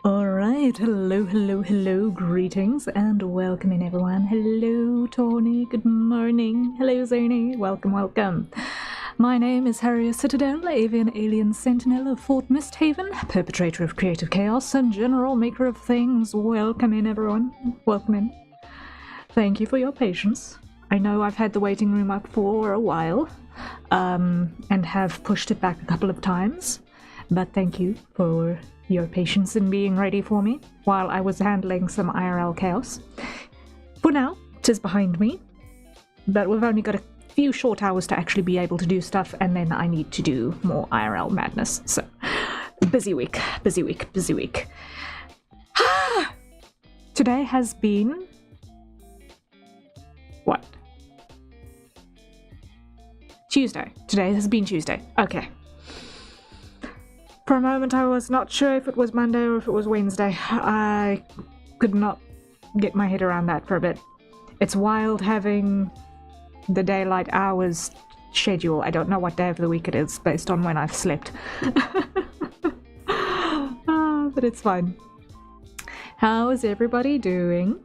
Alright, hello, greetings and welcome in everyone. Hello Tawny, good morning. Hello Zany, welcome. My name is Harrier Citadel, avian alien sentinel of Fort Misthaven, perpetrator of creative chaos and general maker of things. Welcome in everyone, welcome in. Thank you for your patience. I know I've had the waiting room up for a while, and have pushed it back a couple of times, but thank you for your patience in being ready for me while I was handling some IRL chaos. For now, 'tis behind me, but we've only got a few short hours to actually be able to do stuff, and then I need to do more IRL madness. So, busy week. Today has been... what? Tuesday. Today has been Tuesday. Okay. For a moment I was not sure if it was Monday or if it was Wednesday. I could not get my head around that for a bit. It's wild having the daylight hours schedule. I don't know what day of the week it is based on when I've slept. But it's fine. How is everybody doing?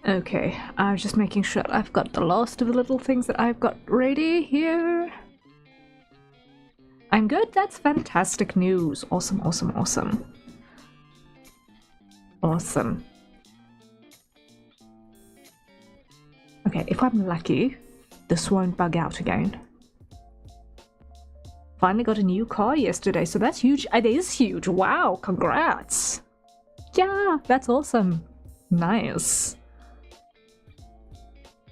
Okay, I was just making sure I've got the last of the little things that I've got ready here. I'm good, that's fantastic news. Awesome. Okay, if I'm lucky, this won't bug out again. Finally got a new car yesterday, so that's huge. It is huge. Wow, congrats. Yeah, that's awesome. Nice.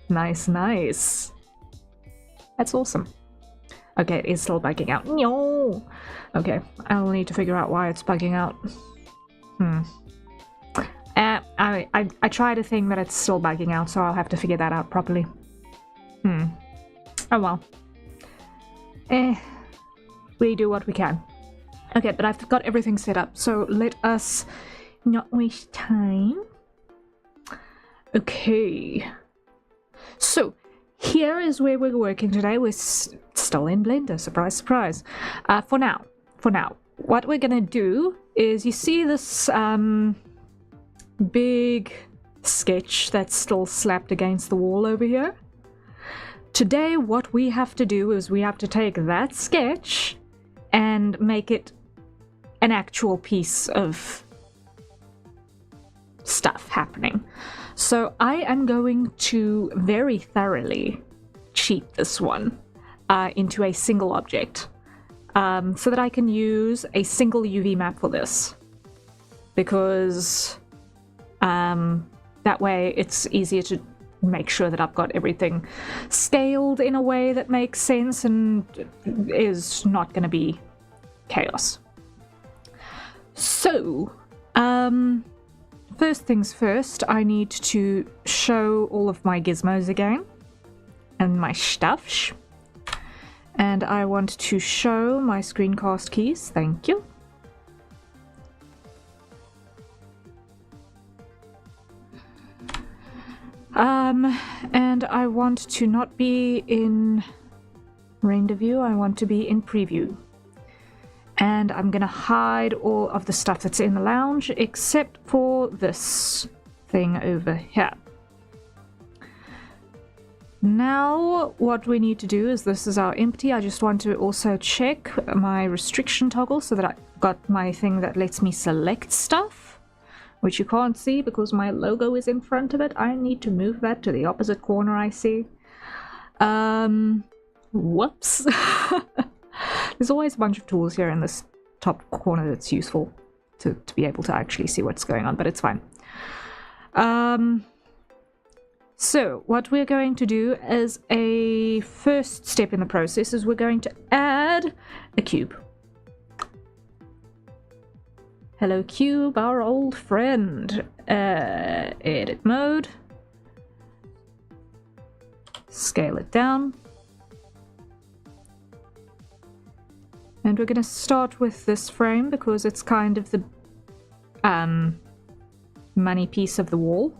Nice. That's awesome. Okay, it is still bugging out. No. Okay, I'll need to figure out why it's bugging out. I tried a thing, but it's still bugging out, so I'll have to figure that out properly. Oh well. We do what we can. Okay, but I've got everything set up, so let us not waste time. Okay. So, here is where we're working today. We're still in Blender, surprise. For now, what we're gonna do is, you see this big sketch that's still slapped against the wall over here? Today, what we have to do is we have to take that sketch and make it an actual piece of stuff happening. So I am going to very thoroughly cheat this one into a single object, so that I can use a single UV map for this, because that way it's easier to make sure that I've got everything scaled in a way that makes sense and is not going to be chaos. So, first things first, I need to show all of my gizmos again, and my stuff. And I want to show my screencast keys, thank you. And I want to not be in render view, I want to be in preview. And I'm gonna hide all of the stuff that's in the lounge except for this thing over here. Now what we need to do is, this is our empty. I just want to also check my restriction toggle so that I've got my thing that lets me select stuff, which you can't see because my logo is in front of it. I need to move that to the opposite corner, I see. Whoops. There's always a bunch of tools here in this top corner that's useful to be able to actually see what's going on, but it's fine. So what we're going to do as a first step in the process is we're going to add a cube. Hello cube, our old friend. Edit mode. Scale it down. And we're going to start with this frame because it's kind of the money piece of the wall.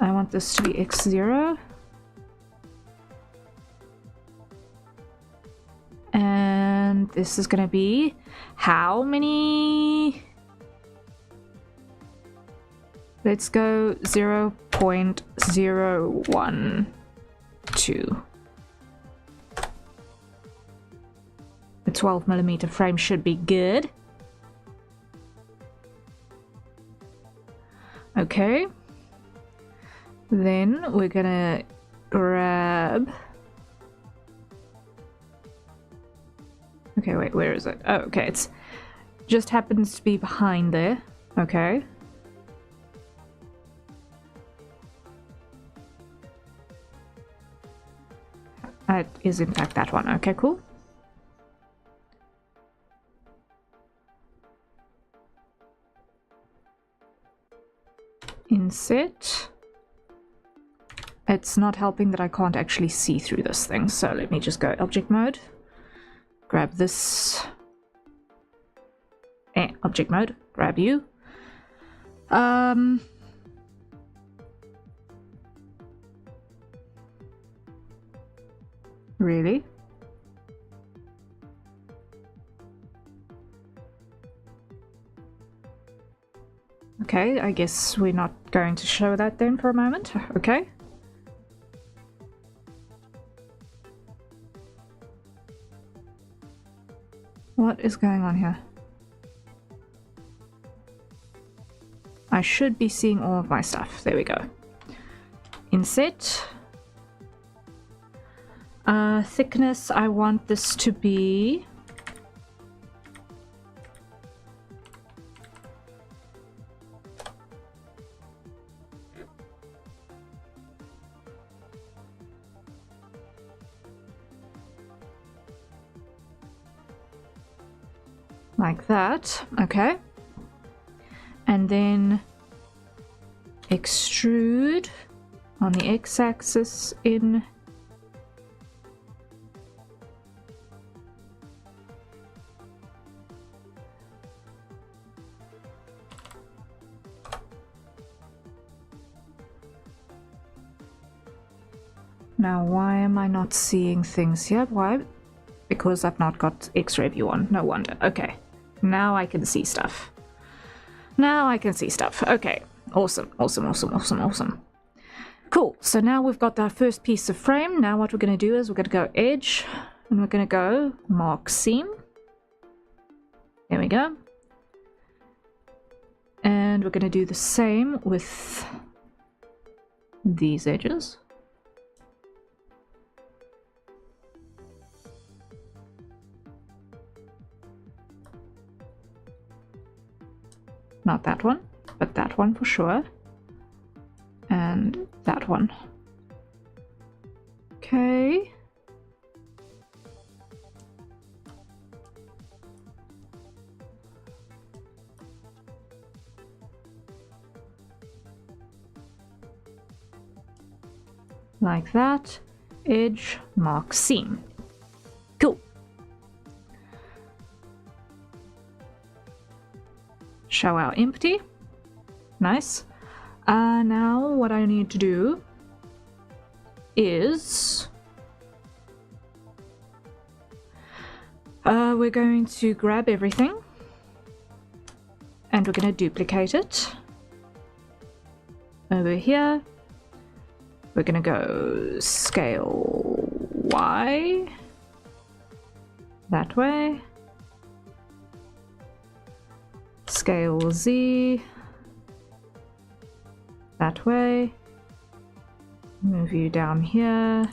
I want this to be x0. And this is gonna be how many? Let's go 0.012. The 12mm frame should be good. Okay. Then we're gonna grab... Okay, wait, where is it? Oh, okay, it's just happens to be behind there. Okay. It is in fact that one. Okay, cool. Inset. It's not helping that I can't actually see through this thing, so let me just go object mode. Grab this. Object mode. Grab you. Really? Okay, I guess we're not going to show that then for a moment. Okay. What is going on here? I should be seeing all of my stuff. There we go. Inset. Thickness, I want this to be... like that. Okay. And then extrude on the x-axis in... Now, why am I not seeing things here? Why? Because I've not got X-ray view on. No wonder. Okay. Now I can see stuff. Now I can see stuff. Okay. Awesome. Awesome, awesome, awesome, awesome. Cool. So now we've got our first piece of frame. Now what we're going to do is we're going to go edge. And we're going to go mark seam. There we go. And we're going to do the same with these edges. Not that one, but that one for sure. And that one. Okay. Like that. Edge, mark, seam. Cool. Show our empty. Nice. Now what I need to do is we're going to grab everything and we're going to duplicate it over here. We're going to go scale Y that way. Scale Z that way. Move you down here.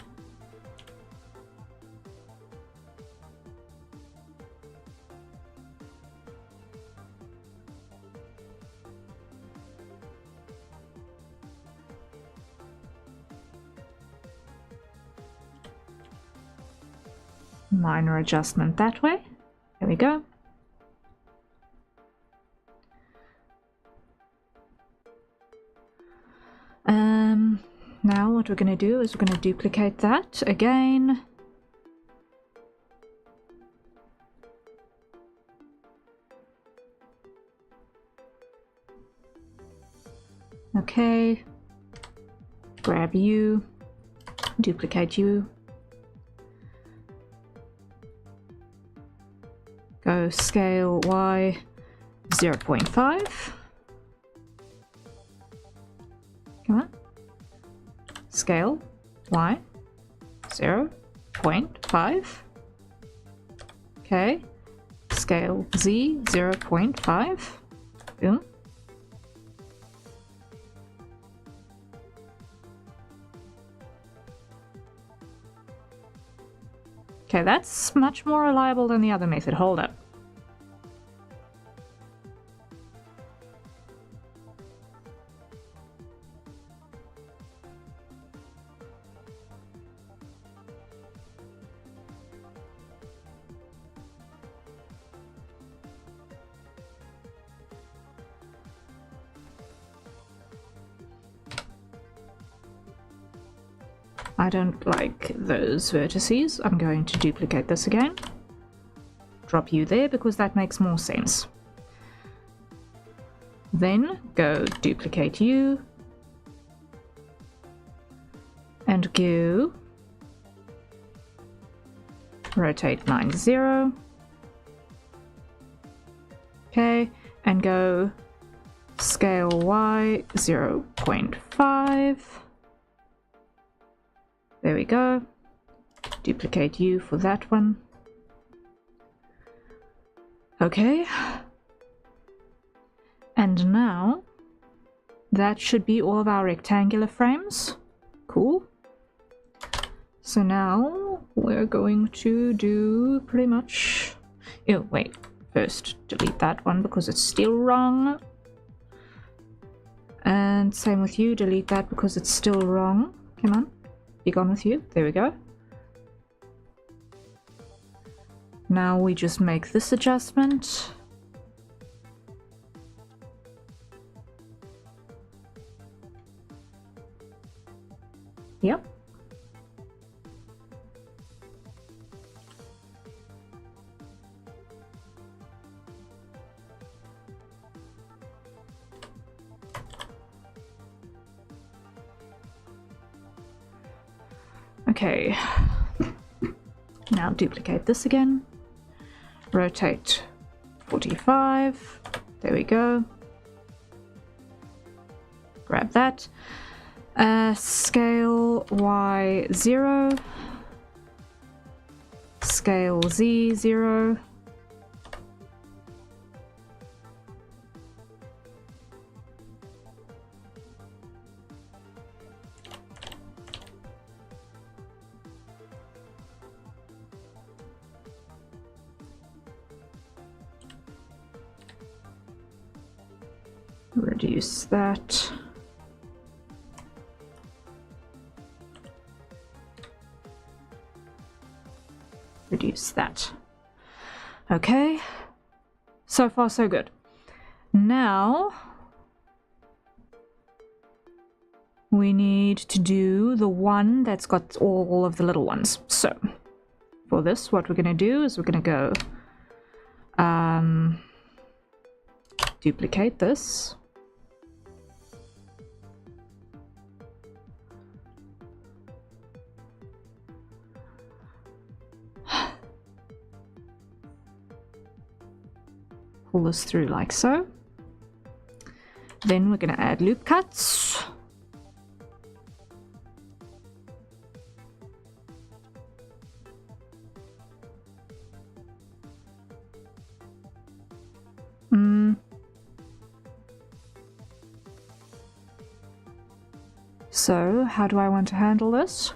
Minor adjustment that way. There we go. Now what we're going to do is we're going to duplicate that again. Okay. grab you, duplicate you, go scale Y 0.5. Come on. Scale Y 0.5. Okay. Scale Z 0.5. Boom. Okay, that's much more reliable than the other method. Hold up. I don't like those vertices. I'm going to duplicate this again. Drop you there because that makes more sense. Then go duplicate you. And go rotate 90. Okay, and go scale Y 0.5. There we go. Duplicate you for that one. Okay. And now that should be all of our rectangular frames. Cool. So now we're going to do pretty much... Oh, wait. First, delete that one because it's still wrong. And same with you, delete that because it's still wrong. Come on. Be gone with you. There we go. Now we just make this adjustment. Yep. Okay, now duplicate this again, rotate 45, there we go, grab that, scale Y 0, scale Z 0, reduce that. Reduce that. Okay. So far, so good. Now we need to do the one that's got all of the little ones. So for this, what we're going to do is we're going to go duplicate this. Pull this through like so. Then we're going to add loop cuts. So, how do I want to handle this?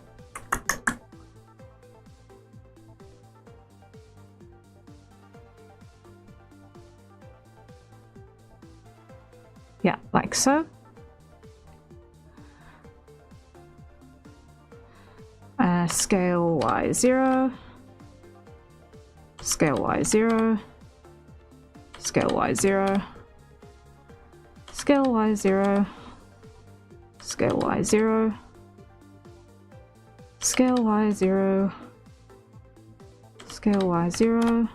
Yeah, like so. Scale Y 0. Scale Y 0. Scale Y 0. Scale Y 0. Scale Y 0. Scale Y 0. Scale Y 0.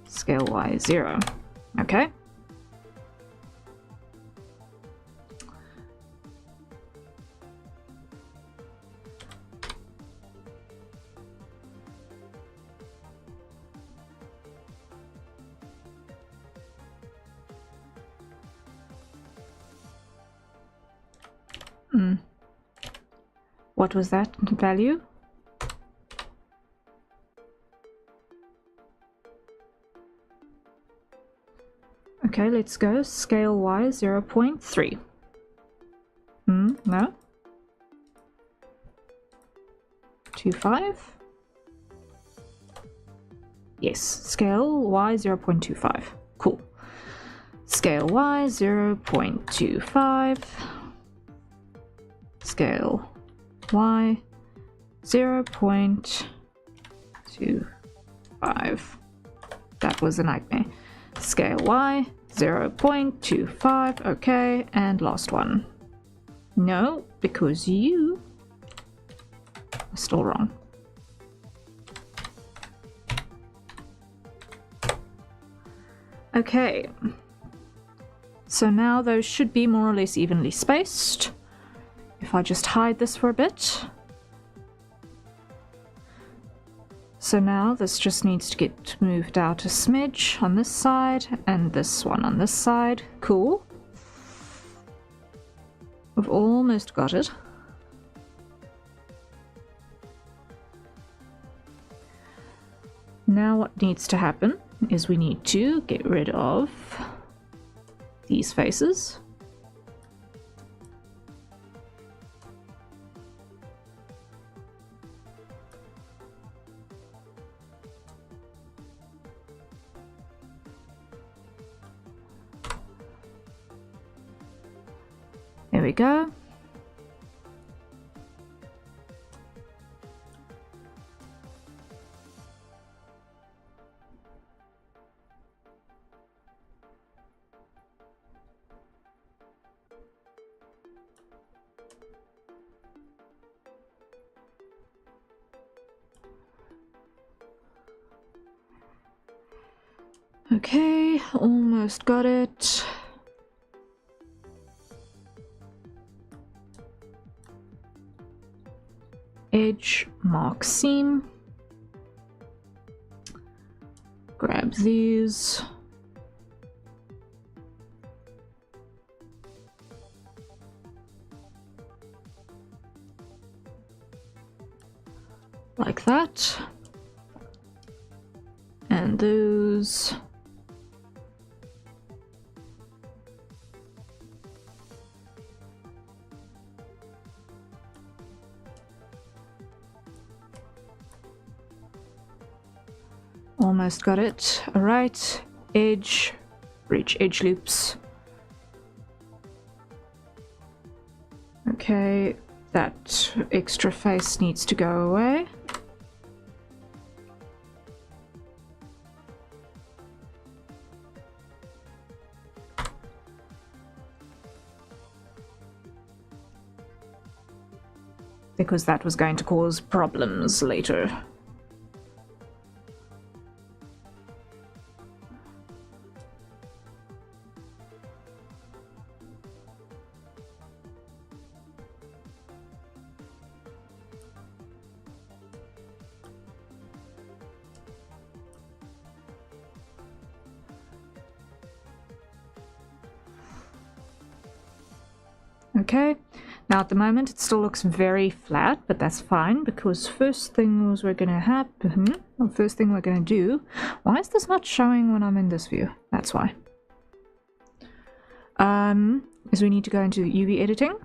Scale Y 0. Okay. What was that value? Okay, let's go. Scale Y 0.3. No. 2.5. Yes, scale Y 0.25. Cool. Scale Y 0.25. Scale Y 0.25. That was a nightmare. Scale Y 0.25. Okay, and last one. No, because you are still wrong. Okay, so now those should be more or less evenly spaced. If I just hide this for a bit. So now this just needs to get moved out a smidge on this side and this one on this side. Cool. We've almost got it. Now what needs to happen is we need to get rid of these faces. There we go. Okay, almost got it. Edge, mark seam. Grab these. Like that. And those. Almost got it. Alright, edge, reach edge loops. Okay, that extra face needs to go away. Because that was going to cause problems later. Okay, now at the moment it still looks very flat, but that's fine because first thing we're going to do, why is this not showing when I'm in this view? That's why. Is we need to go into UV editing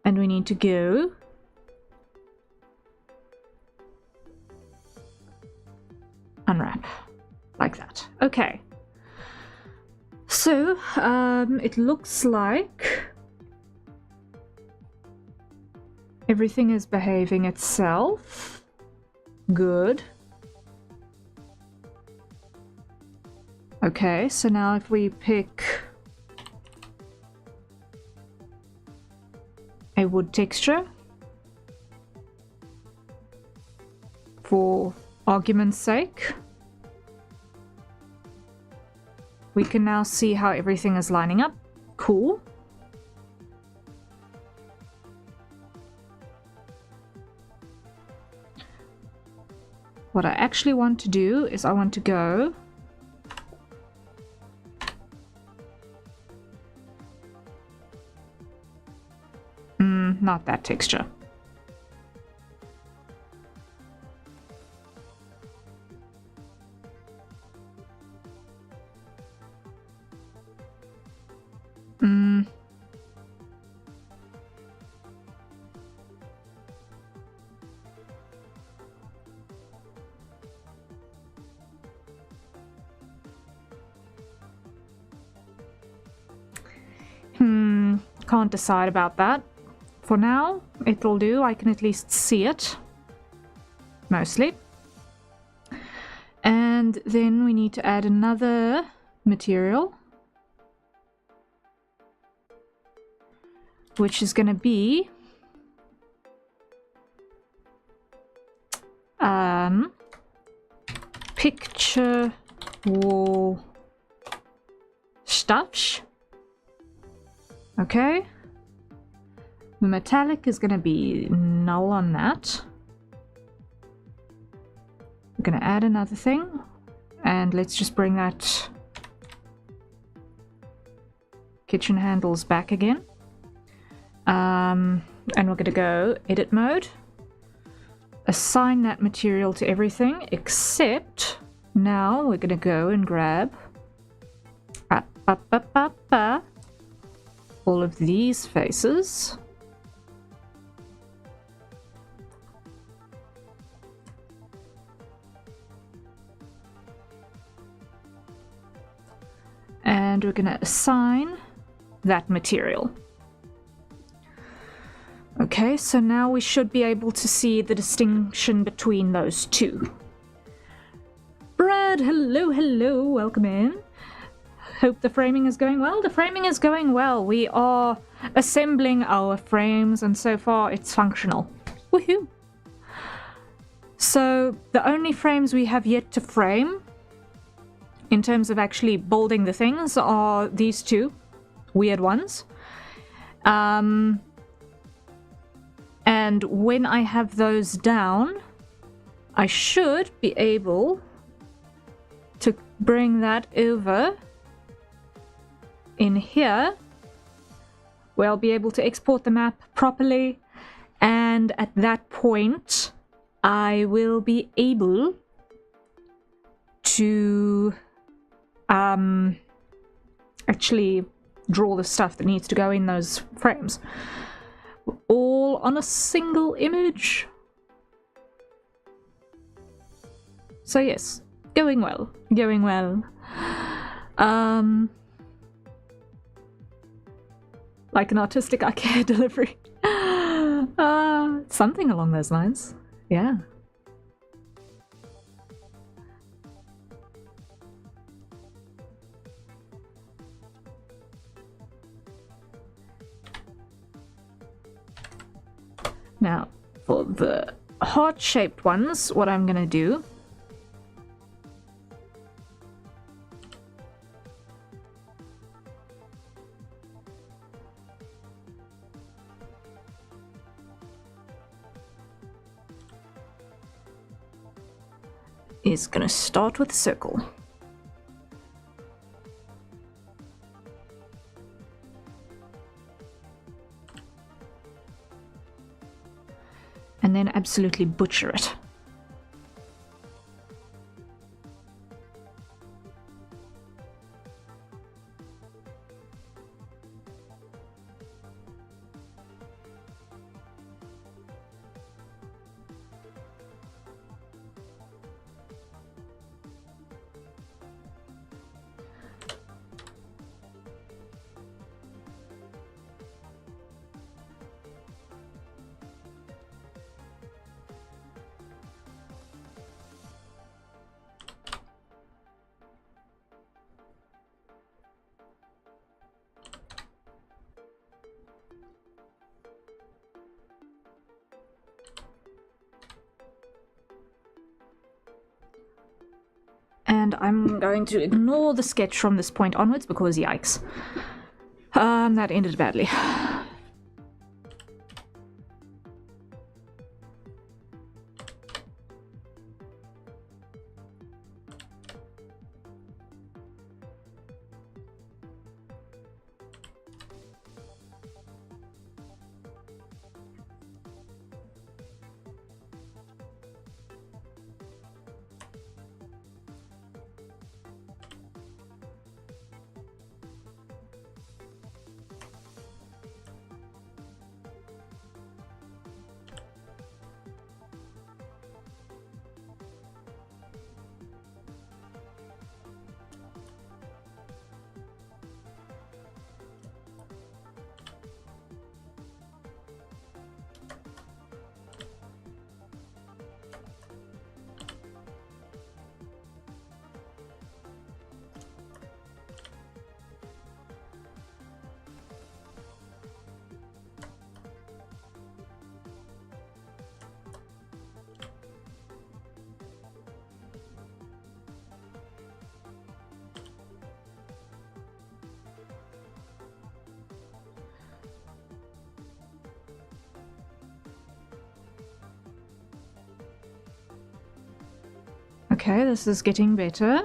and we need to go unwrap like that. Okay. So, it looks like everything is behaving itself. Good. Okay, so now if we pick a wood texture for argument's sake, we can now see how everything is lining up. Cool. What I actually want to do is I want to go not that texture. Can't decide about that. For now, it'll do. I can at least see it. Mostly. And then we need to add another material, which is going to be picture wall stuffs. Okay. The metallic is going to be null on that. We're going to add another thing, and let's just bring that kitchen handles back again. And we're going to go edit mode, assign that material to everything, except now we're going to go and grab all of these faces. And we're going to assign that material. Okay, so now we should be able to see the distinction between those two. Brad, hello, hello, welcome in. Hope the framing is going well. The framing is going well. We are assembling our frames, and so far it's functional. Woohoo! So the only frames we have yet to frame, in terms of actually building the things, are these two weird ones. And when I have those down, I should be able to bring that over in here, where I'll be able to export the map properly, and at that point I will be able to actually draw the stuff that needs to go in those frames, all on a single image. So yes, going well, going well. Like an artistic IKEA delivery. Something along those lines. Yeah. Now, for the heart-shaped ones, what I'm gonna do is gonna start with a circle. And then absolutely butcher it. And I'm going to ignore the sketch from this point onwards because yikes. That ended badly. Okay, this is getting better.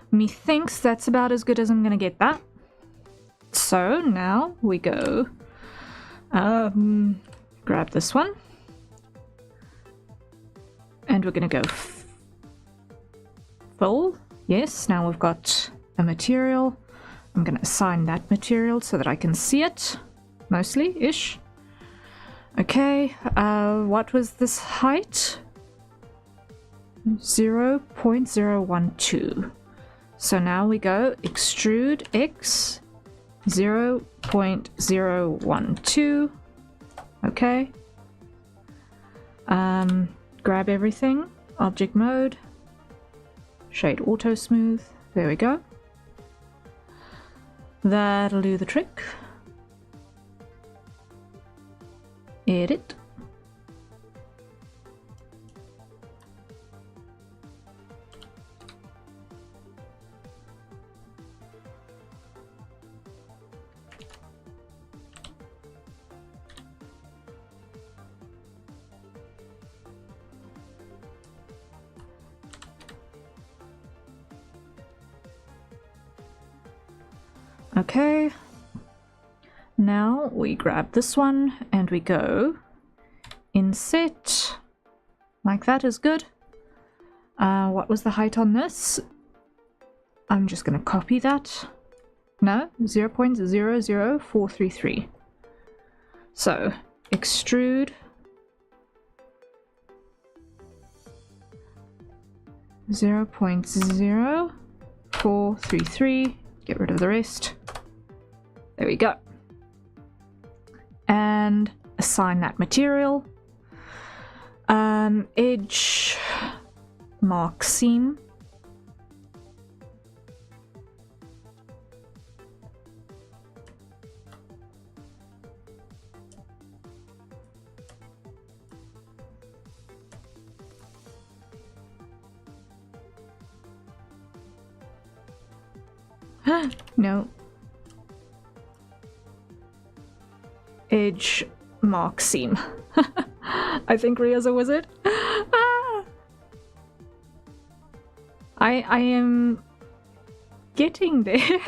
Methinks that's about as good as I'm gonna get that. So now we go grab this one and we're gonna go full. Yes, now we've got a material. I'm gonna assign that material so that I can see it mostly ish. Okay, what was this height? 0.012. So now we go extrude X 0.012. Okay. Grab everything. Object mode. Shade auto smooth. There we go. That'll do the trick. Edit. Okay, now we grab this one and we go inset, like that is good. What was the height on this? I'm just going to copy that. No, 0.00433. So extrude 0.0433. Get rid of the rest. There we go. And assign that material. Edge mark seam. No. Edge mark seam. I think Ria's a wizard. I am getting there.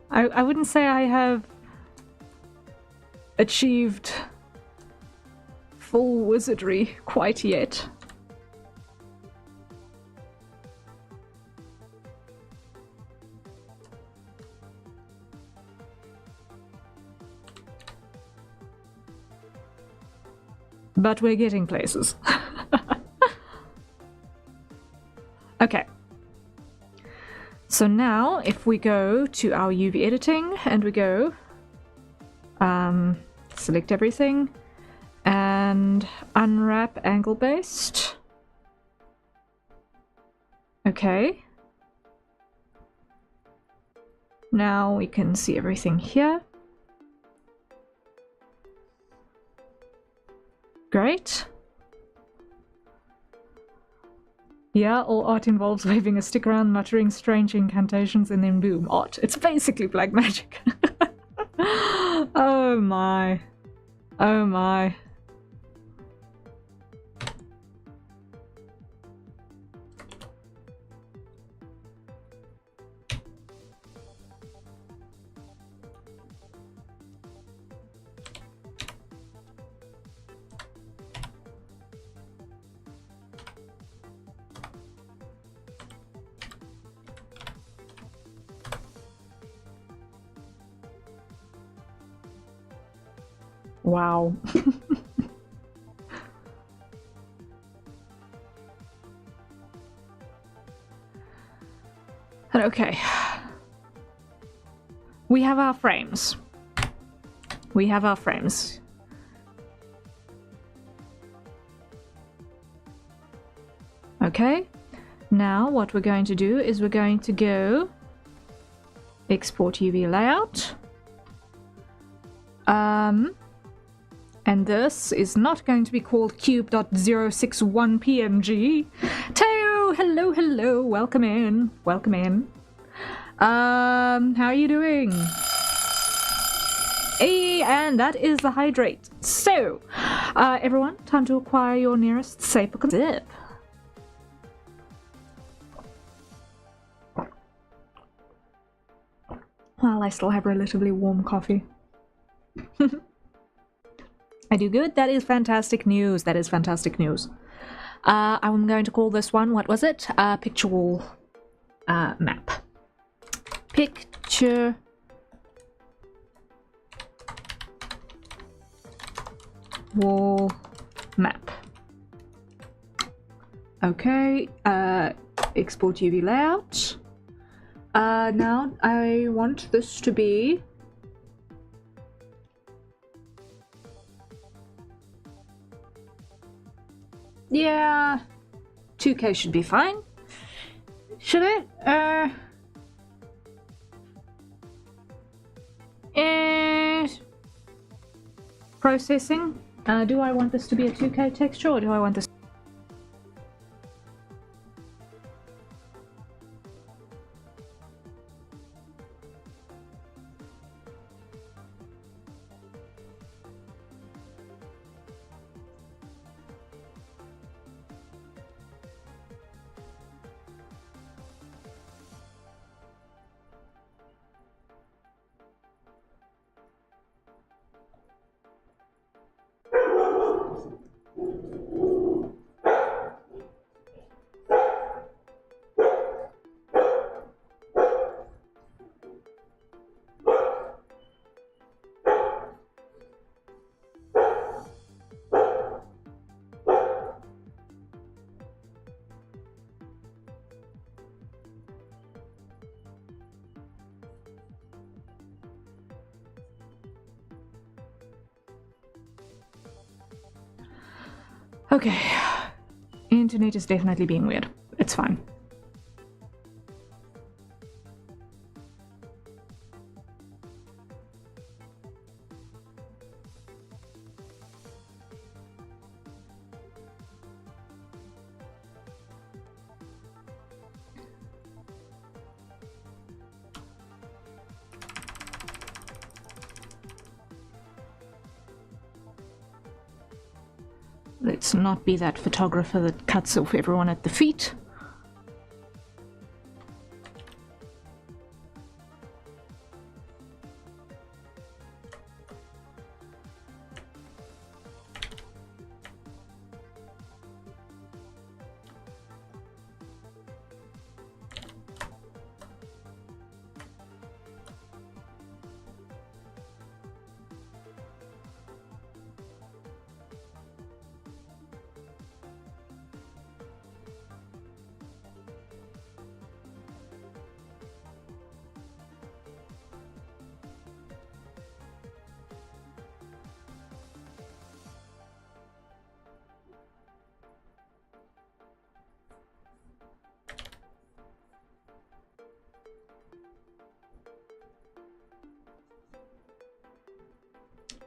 I wouldn't say I have achieved full wizardry quite yet. But we're getting places. Okay. So now if we go to our UV editing and we go select everything and unwrap angle based. Okay. Now we can see everything here. Great. Yeah, all art involves waving a stick around, muttering strange incantations, and then boom, art. It's basically black magic. Oh my. Oh my. Wow. Okay. we have our frames. We have our frames. Okay, now what we're going to do is we're going to go export UV layout. And this is not going to be called cube.061pmg. Teo, hello, hello, welcome in, welcome in. How are you doing? Hey, and that is the hydrate. So, everyone, time to acquire your nearest safe dip. Well, I still have relatively warm coffee. I do good. That is fantastic news. That is fantastic news. I'm going to call this one, what was it? Picture wall map. Picture wall map. Okay, export UV layout. Now I want this to be yeah, 2K should be fine. Should it? Processing. Do I want this to be a 2K texture or do I want this? Okay, internet is definitely being weird. It's fine. Let's not be that photographer that cuts off everyone at the feet.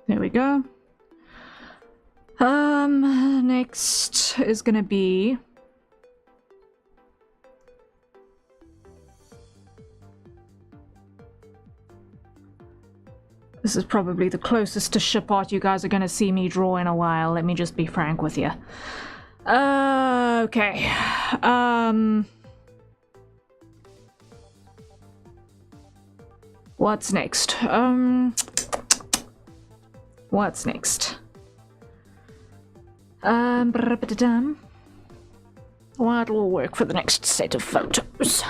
There we go. Next is gonna be this is probably the closest to ship art you guys are gonna see me draw in a while. Let me just be frank with you. Okay. What's next? What's next? What will work for the next set of photos?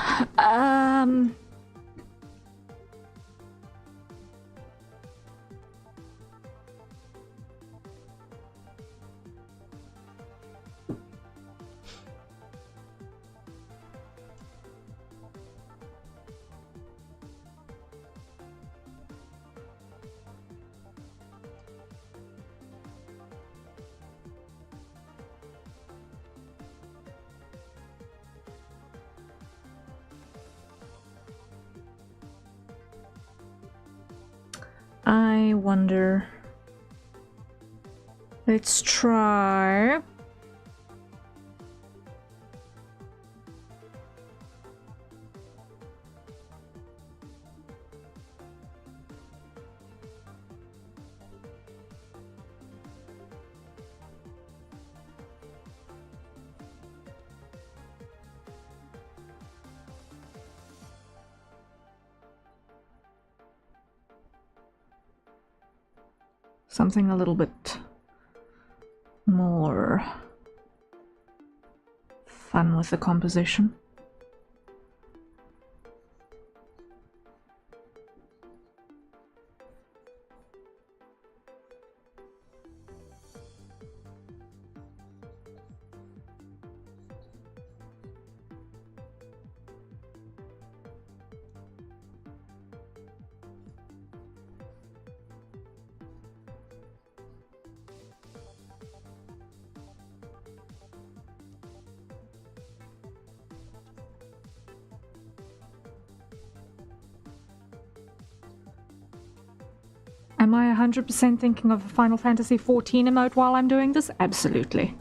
I wonder... Let's try... something a little bit more fun with the composition. Am I 100% thinking of a Final Fantasy XIV emote while I'm doing this? Absolutely.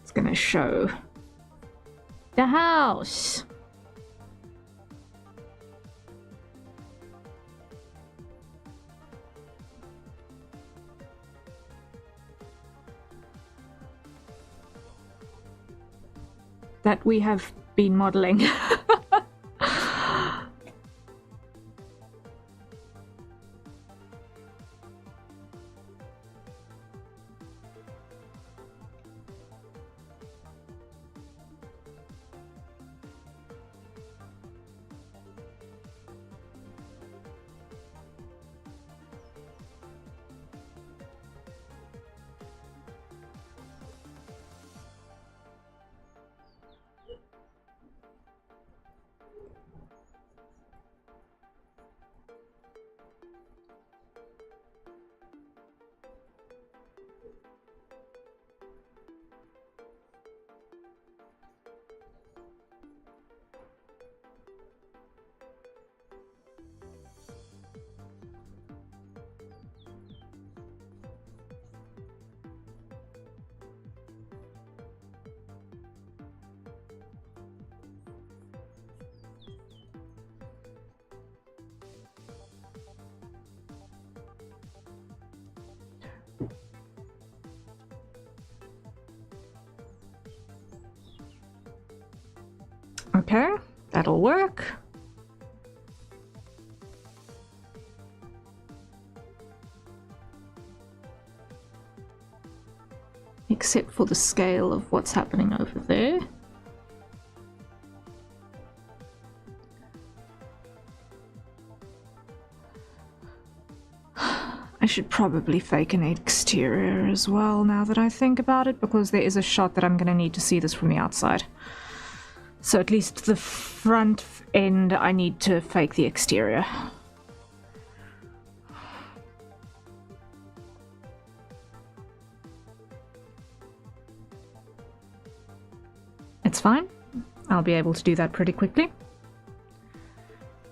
It's gonna show the house. That we have been modeling. Okay, that'll work. Except for the scale of what's happening over there. I should probably fake an exterior as well now that I think about it, because there is a shot that I'm going to need to see this from the outside. So at least the front end, I need to fake the exterior. It's fine. I'll be able to do that pretty quickly.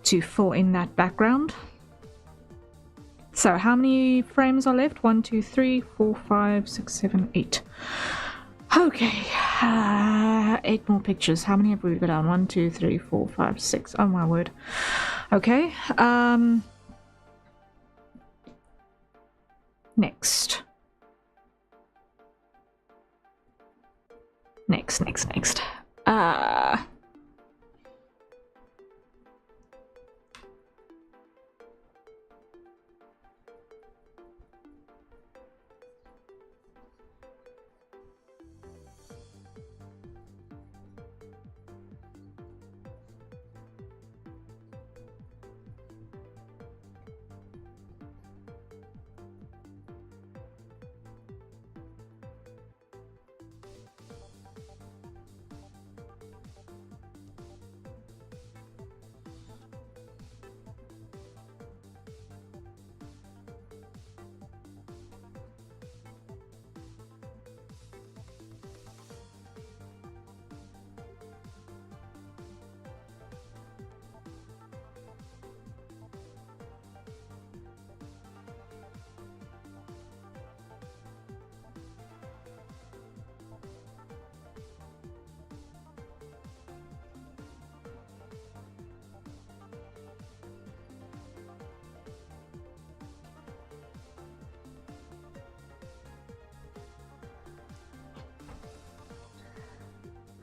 To fill in that background. So how many frames are left? 1, 2, 3, 4, 5, 6, 7, 8. Okay, 8 more pictures. How many have we got down? 1, 2, 3, 4, 5, 6. Oh my word. Okay. Next. Next.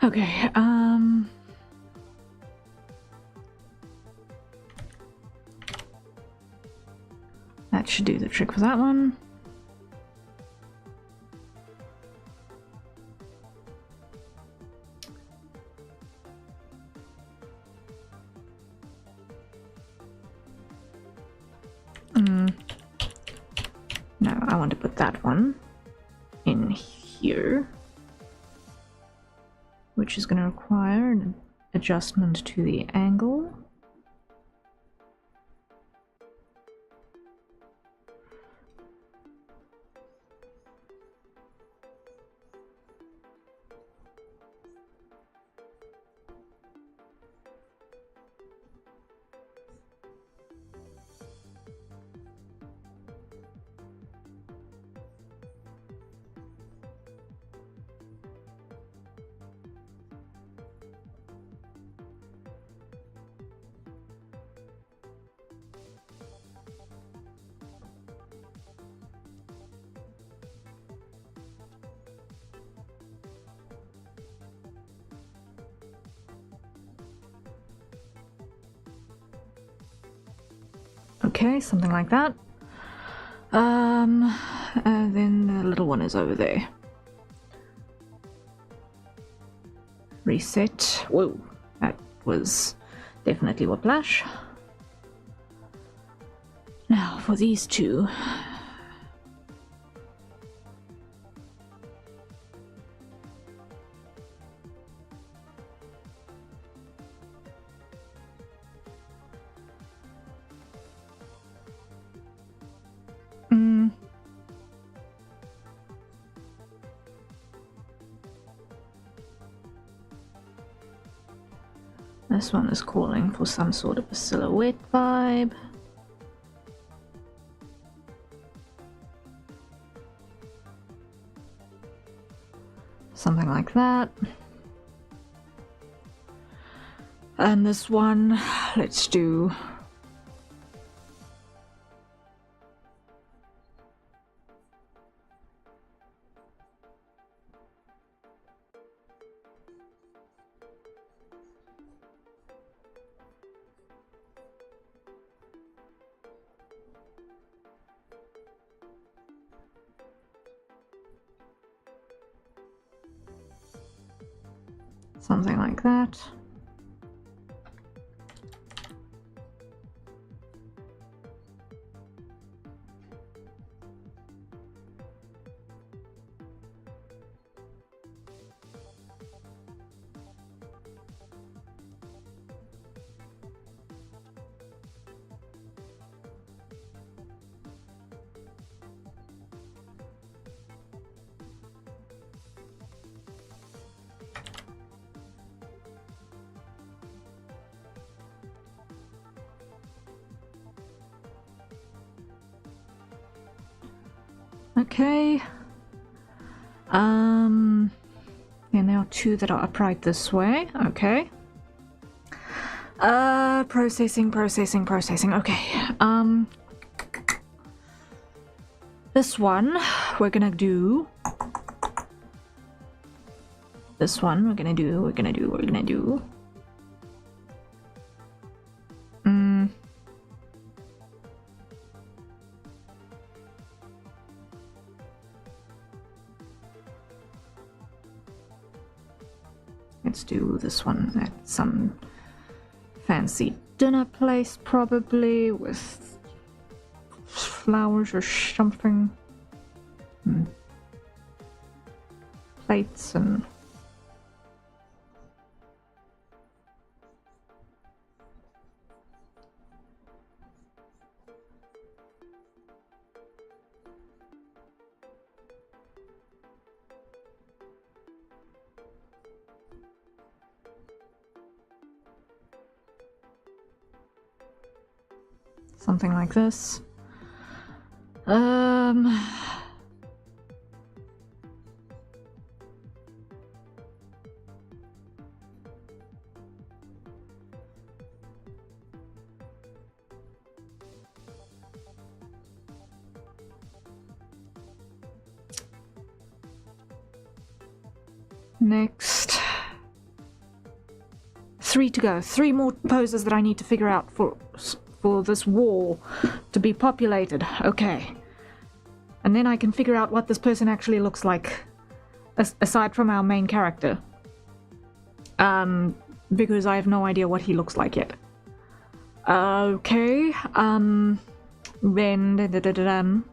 Okay, that should do the trick for that one. No, I want to put that one in here, which is going to require an adjustment to the angle. Okay, something like that. And then the little one is over there. Reset. Whoa, that was definitely whiplash. Now for these two. This one is calling for some sort of a silhouette vibe. Something like that. And this one, let's do something like that. Okay. And there are two that are upright this way. Okay. Processing. Okay. This one we're gonna do. This one we're gonna do. Let's do this one at some fancy dinner place, probably with flowers or something. Plates and something like this. Next, 3 to go. 3 more poses that I need to figure out for this wall to be populated. Okay. And then I can figure out what this person actually looks like, aside from our main character. Because I have no idea what he looks like yet. Okay, then...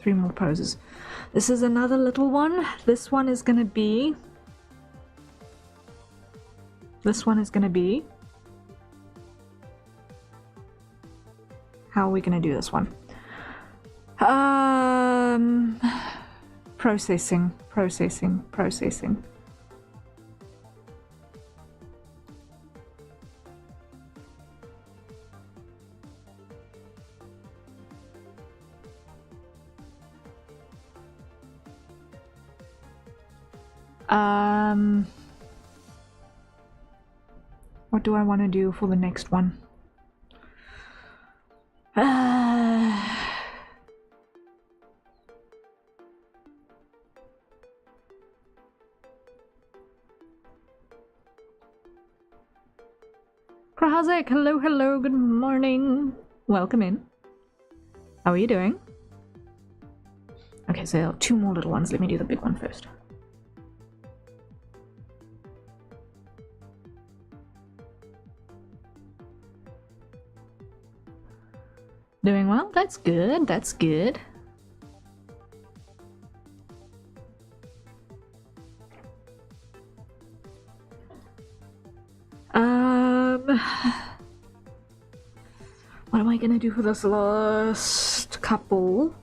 3 more poses. This is another little one. This one is gonna be... How are we gonna do this one? Processing. What do I want to do for the next one? Krahazek, hello, good morning. Welcome in. How are you doing? Okay, so there are 2 more little ones. Let me do the big one first. Doing well? That's good, that's good. What am I gonna do for this last couple?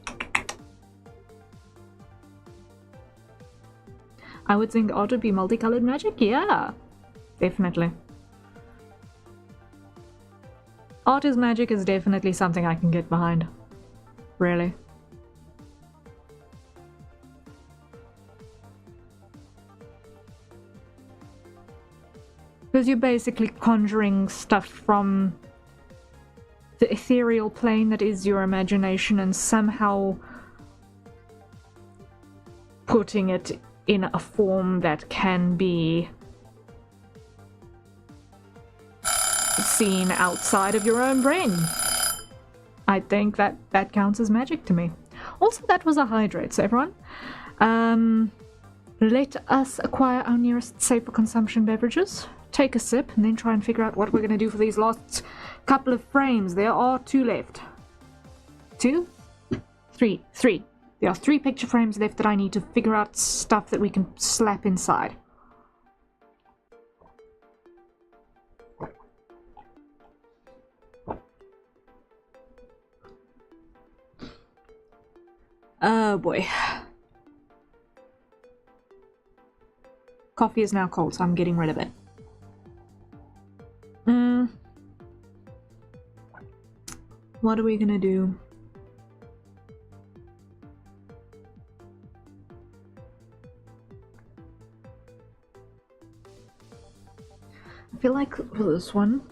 I would think art would be multicolored magic, yeah, definitely. Art is magic is definitely something I can get behind. Really. Because you're basically conjuring stuff from the ethereal plane that is your imagination and somehow putting it in a form that can be seen outside of your own brain. I think that counts as magic to me. Also, that was a hydrate, so everyone, let us acquire our nearest safer consumption beverages, take a sip, and then try and figure out what we're going to do for these last couple of frames. There are 2 left. 2? 3. There are 3 picture frames left that I need to figure out stuff that we can slap inside. Oh boy. Coffee is now cold, so I'm getting rid of it. What are we gonna do? I feel like for this one,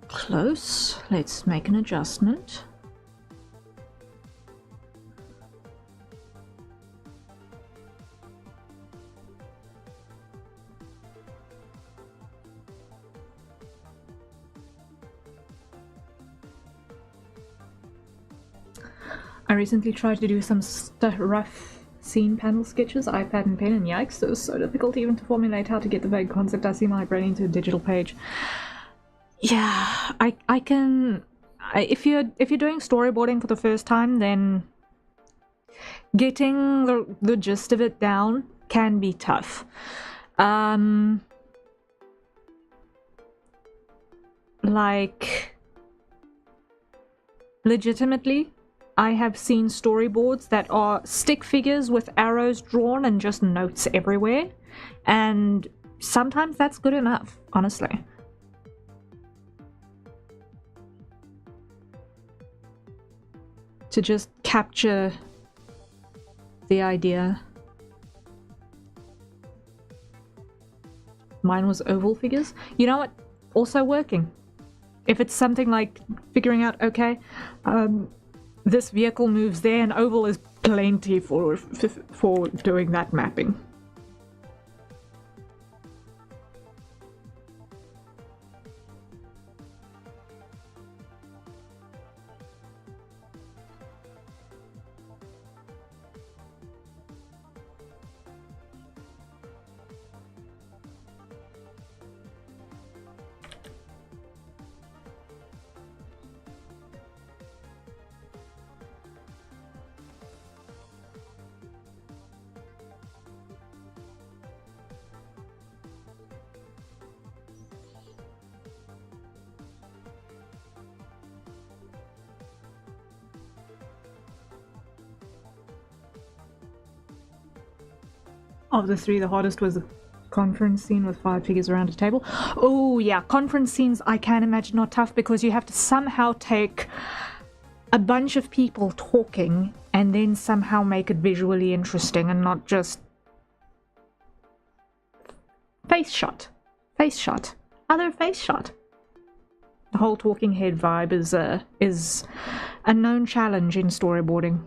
close. Let's make an adjustment. I recently tried to do some rough scene panel sketches, iPad and pen, and yikes, it was so difficult even to formulate how to get the vague concept I see my brain into a digital page. Yeah, I can... if you're doing storyboarding for the first time, then getting the gist of it down can be tough. Like, legitimately, I have seen storyboards that are stick figures with arrows drawn and just notes everywhere, and sometimes that's good enough, honestly. To just capture the idea. Mine was oval figures. You know what? Also working. If it's something like figuring out, okay, this vehicle moves there, and oval is plenty for doing that mapping. Of the three, the hardest was the conference scene with 5 figures around a table. Oh yeah, conference scenes I can imagine are tough because you have to somehow take a bunch of people talking and then somehow make it visually interesting and not just face shot, other face shot. The whole talking head vibe is a known challenge in storyboarding.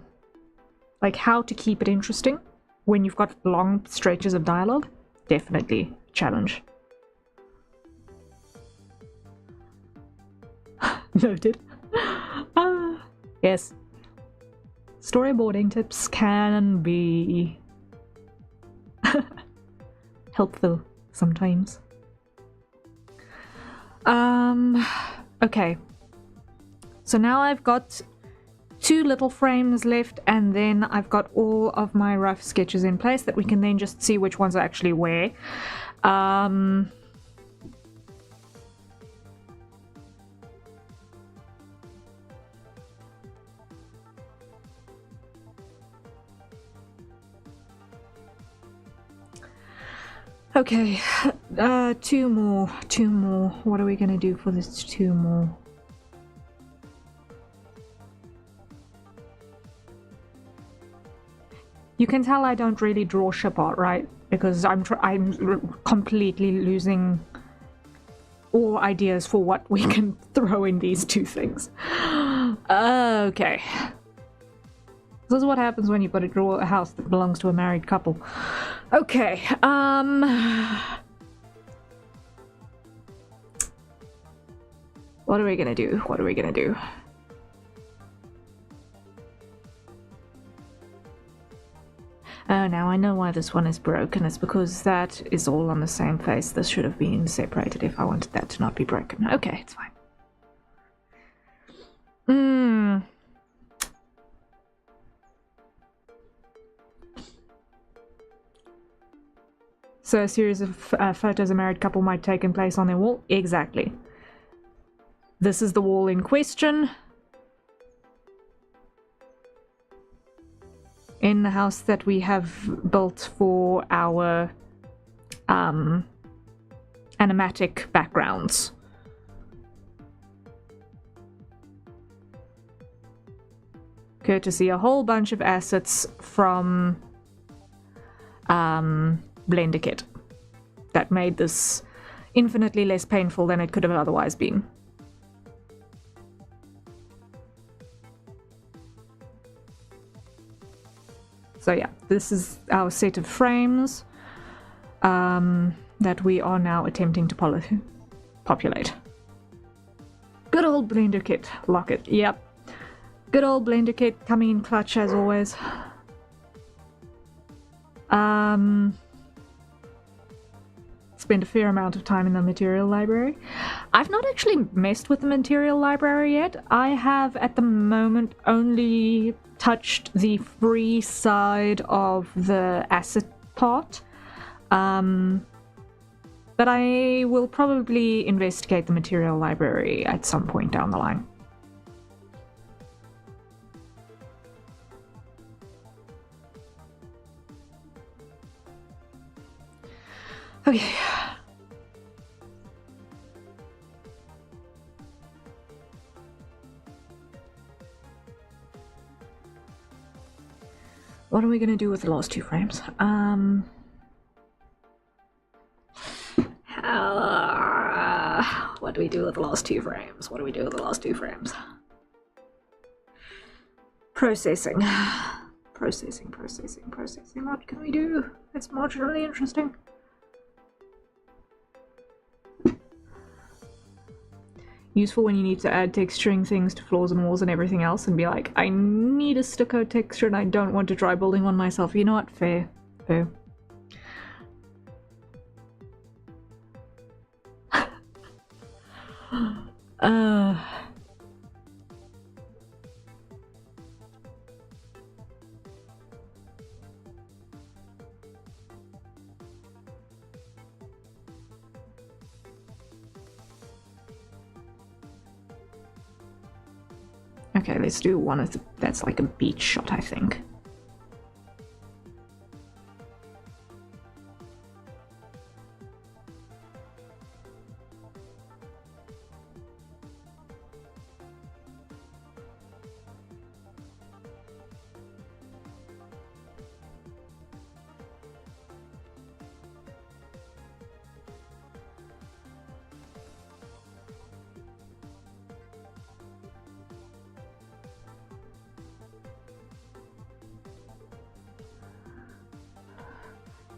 Like, how to keep it interesting when you've got long stretches of dialogue, definitely a challenge. Noted. Yes. Storyboarding tips can be helpful sometimes. Okay. So now I've got 2 little frames left, and then I've got all of my rough sketches in place that we can then just see which ones are actually where. Okay, 2 more. What are we gonna do for this 2 more? You can tell I don't really draw ship art, right? Because I'm completely losing all ideas for what we can throw in these 2 things. Okay. This is what happens when you've got to draw a house that belongs to a married couple. Okay, what are we gonna do? Oh, now I know why this one is broken. It's because that is all on the same face. This should have been separated if I wanted that to not be broken. Okay, it's fine. So a series of photos a married couple might take in place on their wall? Exactly. This is the wall in question. In the house that we have built for our animatic backgrounds. Courtesy a whole bunch of assets from Blender Kit that made this infinitely less painful than it could have otherwise been. So yeah, this is our set of frames that we are now attempting to populate. Good old Blender Kit, lock it, yep. Good old Blender Kit coming in clutch as always. Spent a fair amount of time in the material library. I've not actually messed with the material library yet. I have at the moment only touched the free side of the asset part. But I will probably investigate the material library at some point down the line. Okay. What are we gonna do with the last 2 frames? What do we do with the last 2 frames? What do we do with the last 2 frames? Processing. Processing. What can we do? It's marginally interesting. Useful when you need to add texturing things to floors and walls and everything else and be like, I need a stucco texture and I don't want to try building one myself. You know what? Fair. Fair. Okay, let's do one of the... That's like a beach shot, I think.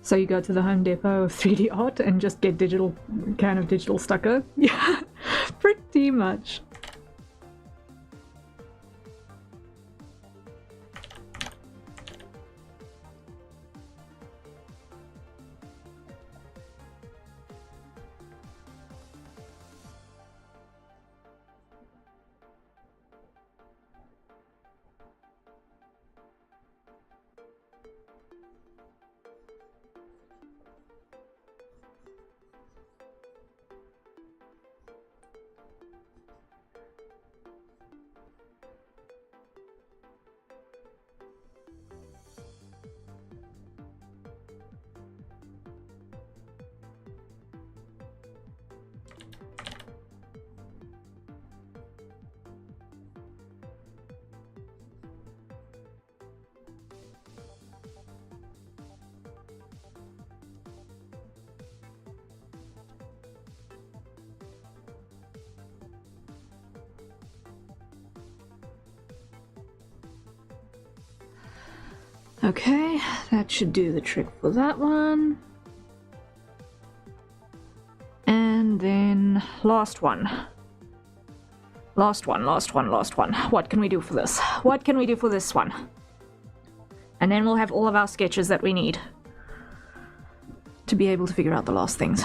So you go to the Home Depot of 3D art and just get kind of digital stucco? Yeah, pretty much. Okay, that should do the trick for that one. And then last one. Last one. What can we do for this? What can we do for this one? And then we'll have all of our sketches that we need to be able to figure out the last things.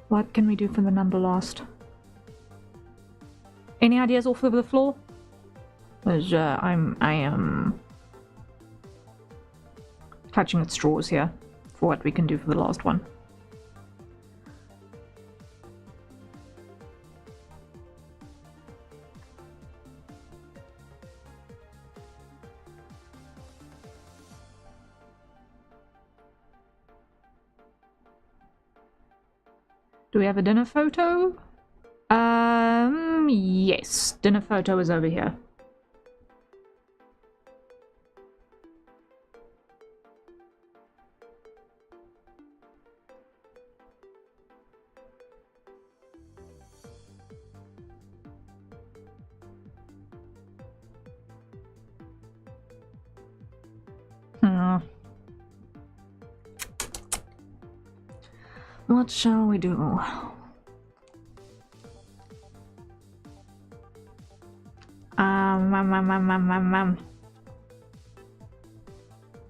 What can we do for the number last? Any ideas all over the floor? Because I am clutching at straws here for what we can do for the last one. Do we have a dinner photo? Yes. Dinner photo is over here. What shall we do?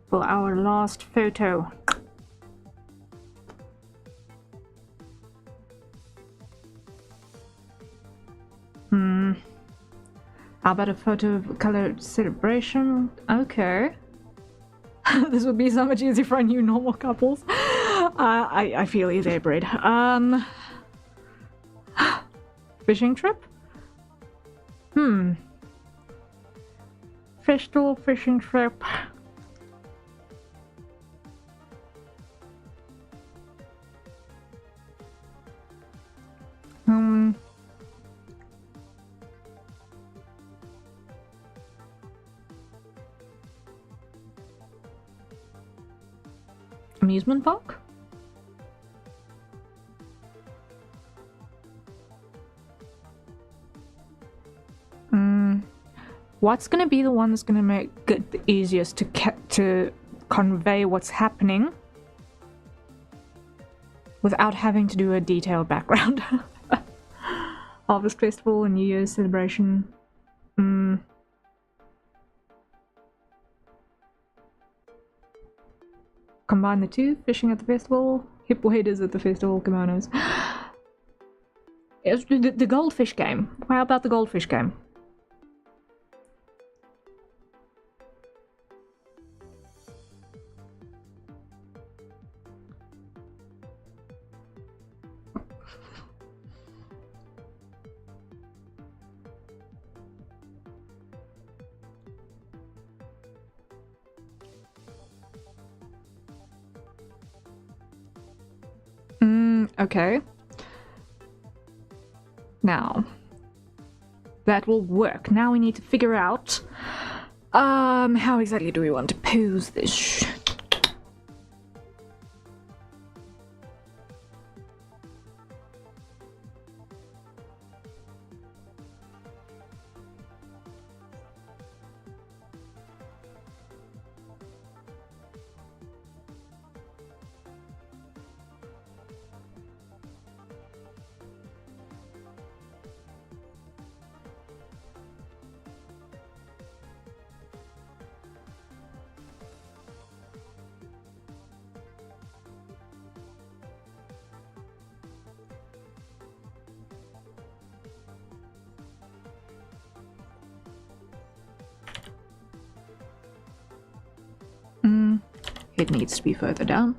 For our last photo. How about a photo of colored celebration? Okay. This would be so much easier for new normal couples. I feel you there, Bread. Fishing trip? Festival fishing trip. Amusement park? What's gonna be the one that's gonna make it the easiest to convey what's happening without having to do a detailed background? Harvest Festival and New Year's celebration. Combine the two, fishing at the festival, hip waders at the festival, kimonos. It's the goldfish game. How about the goldfish game? Okay. Now, that will work. Now we need to figure out, how exactly do we want to pose this? It needs to be further down.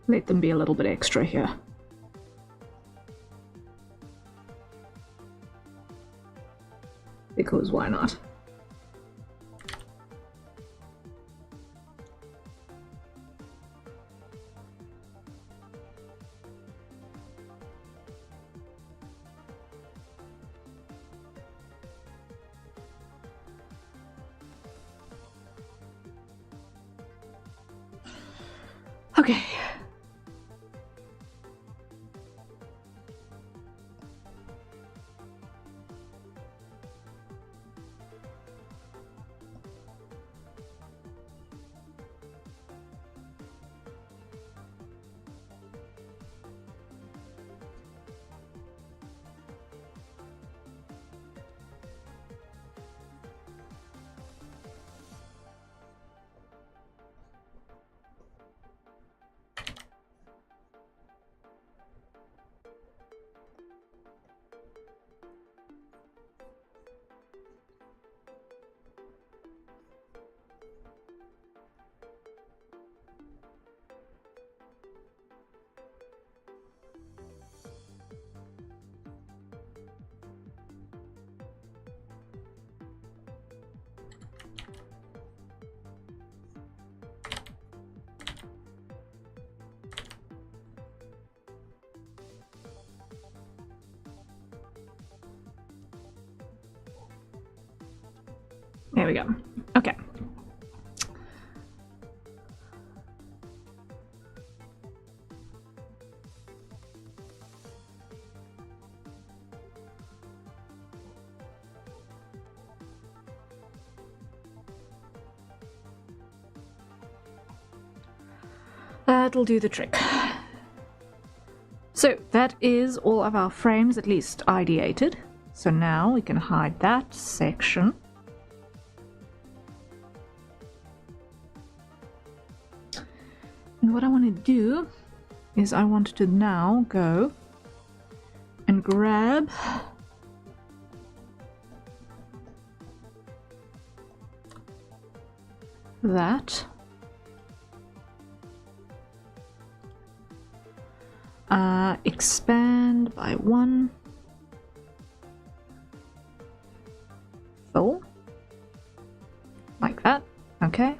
Let them be a little bit extra here. Because why not? Okay. we go. Okay. That'll do the trick. So that is all of our frames at least ideated. So now we can hide that section. And what I want to do is I want to now go and grab that. Expand by 1. Full. Like that. Okay.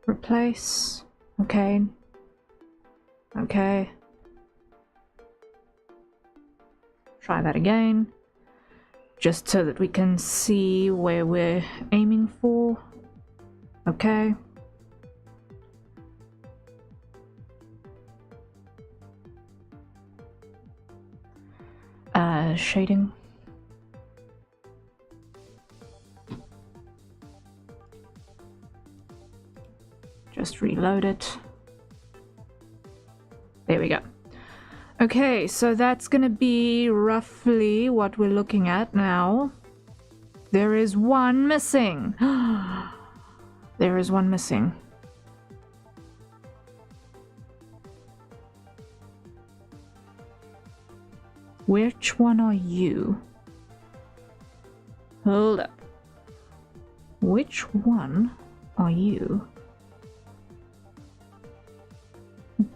Replace. Okay. Okay. Try that again. Just so that we can see where we're aiming for. Okay. Shading. Just reload it. There we go. Okay, so that's gonna be roughly what we're looking at now. There is one missing. There is one missing. Which one are you? Hold up. Which one are you?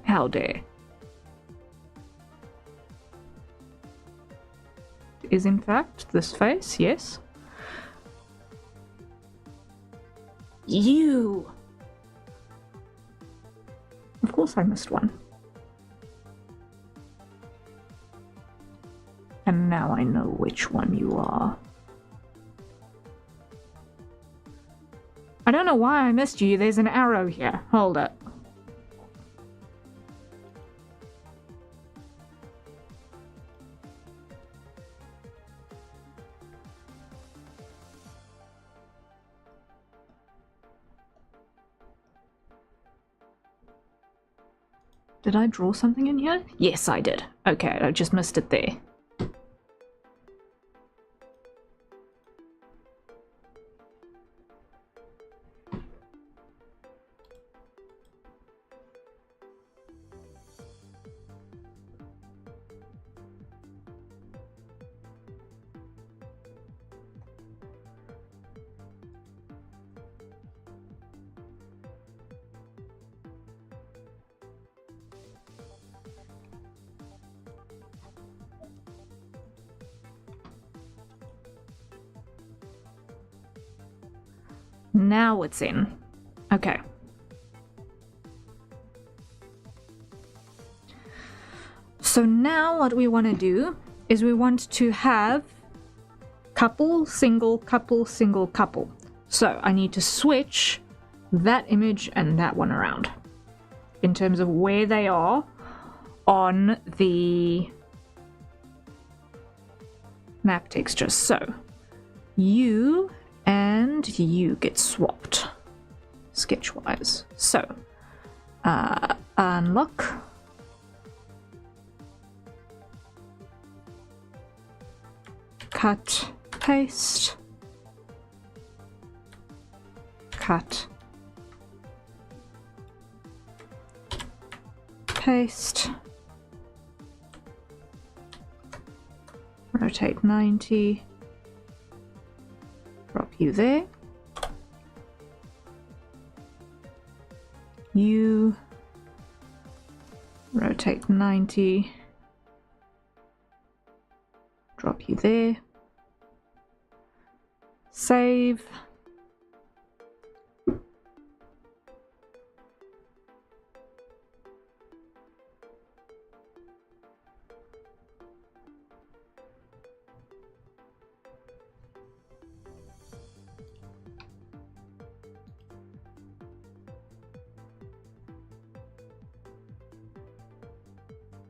How dare. Is in fact this face, yes. You! Of course I missed one. And now I know which one you are. I don't know why I missed you. There's an arrow here. Hold up. Did I draw something in here? Yes, I did. Okay, I just missed it there. Now it's in. Okay. So now what we want to do is we want to have couple, single, couple, single, couple. So I need to switch that image and that one around in terms of where they are on the map texture. So you and you get swapped sketch-wise. So unlock. Cut, paste. Cut, paste. Rotate 90. Drop you there. You rotate 90. Drop you there. Save.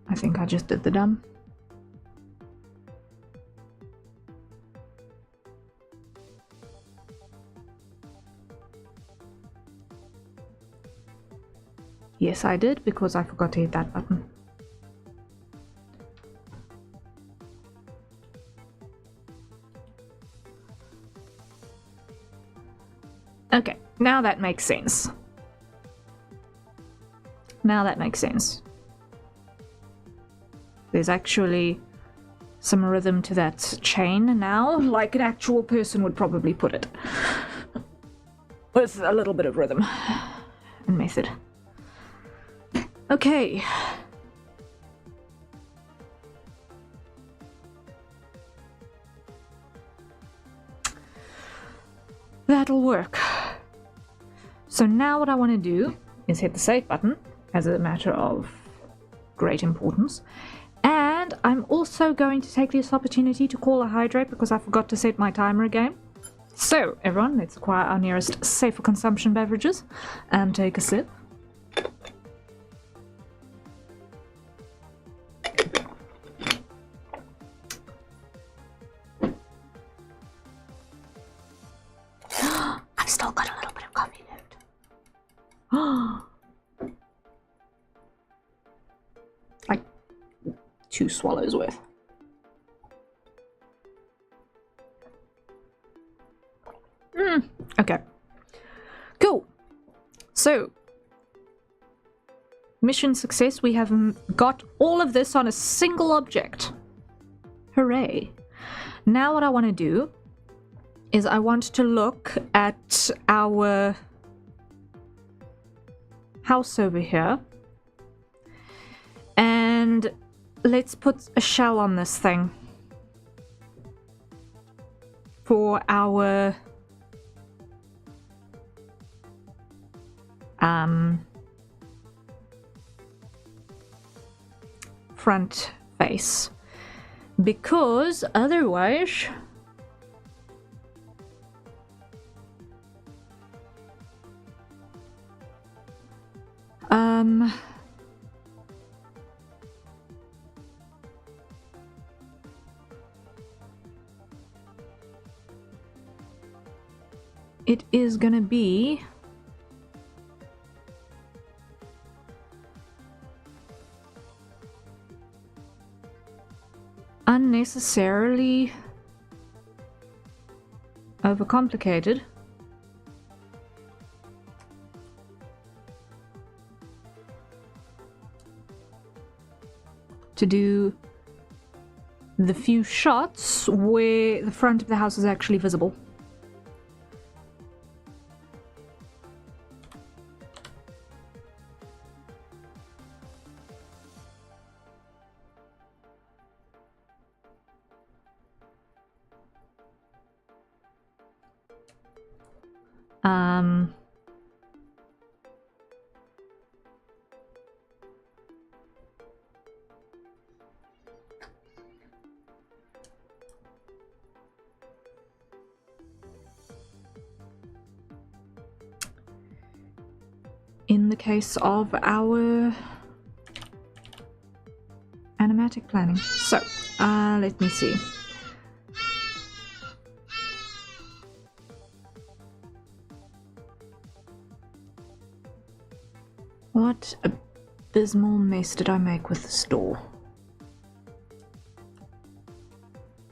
I think I just did the dumb. Yes, I did, because I forgot to hit that button. Okay, now that makes sense. Now that makes sense. There's actually some rhythm to that chain now, like an actual person would probably put it. With a little bit of rhythm and method. Okay. That'll work. So now what I want to do is hit the save button as a matter of great importance. And I'm also going to take this opportunity to call a hydrate because I forgot to set my timer again. So everyone, let's acquire our nearest safe for consumption beverages and take a sip. I've still got a little bit of coffee left. Like 2 swallows worth. Okay. Cool. So, mission success. We have got all of this on a single object. Hooray. Now what I want to do is I want to look at our house over here. And let's put a shell on this thing for our front face, because otherwise it is gonna be unnecessarily overcomplicated. To do the few shots where the front of the house is actually visible. In the case of our animatic planning. So, let me see. What abysmal mess did I make with this door?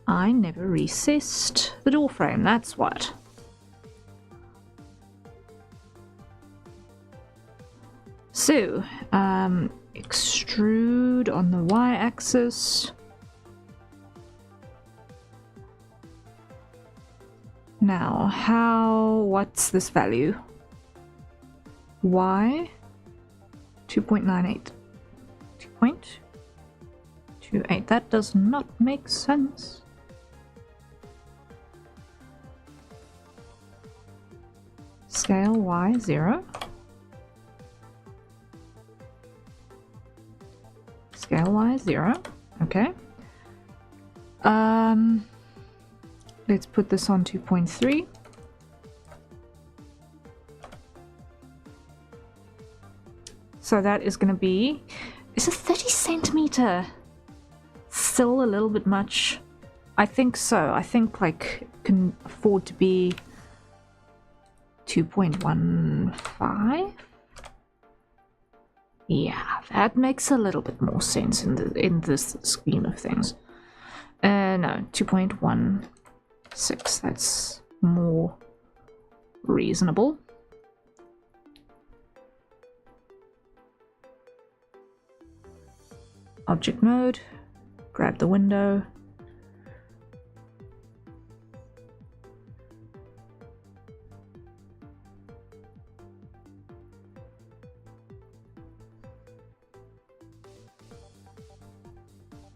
I never recessed the door frame, that's what. So, extrude on the y-axis. Now, what's this value? Y, 2.98. 2.28, that does not make sense. Scale Y 0. Scale Y 0. Okay. Let's put this on 2.3. So that is going to be, is a 30 centimeter still a little bit much? I think so. I think like it can afford to be 2.15. Yeah, that makes a little bit more sense in this scheme of things. No, 2.16. That's more reasonable. Object mode, grab the window.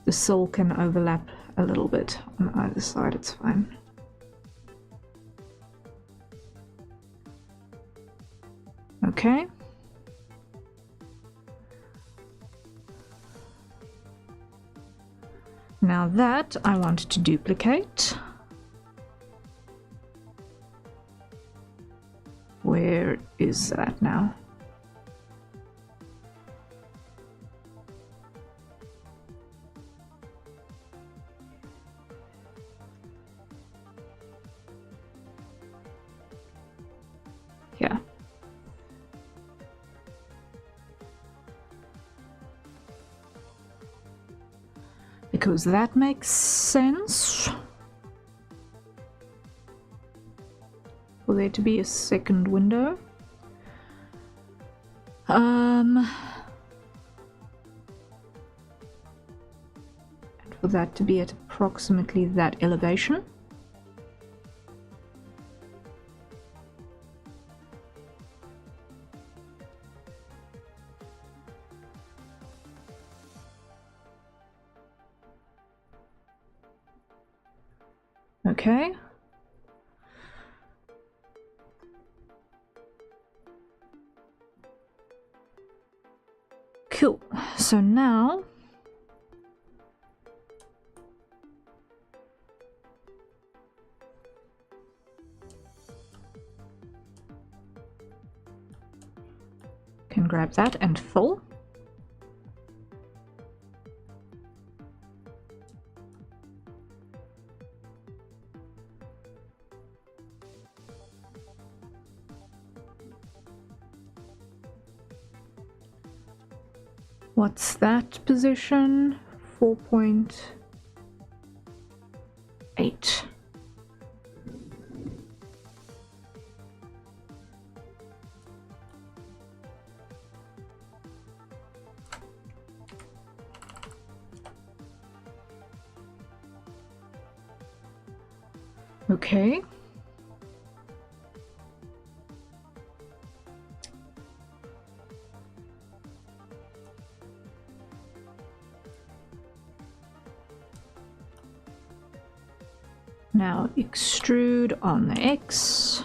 The sill can overlap a little bit on either side, it's fine. Okay. Now that I want to duplicate. Where is that now? Yeah. Because that makes sense. For there to be a second window. And for that to be at approximately that elevation. Okay. Cool. So now can grab that and fill. What's that position? 4.8. Okay. Now extrude on the X,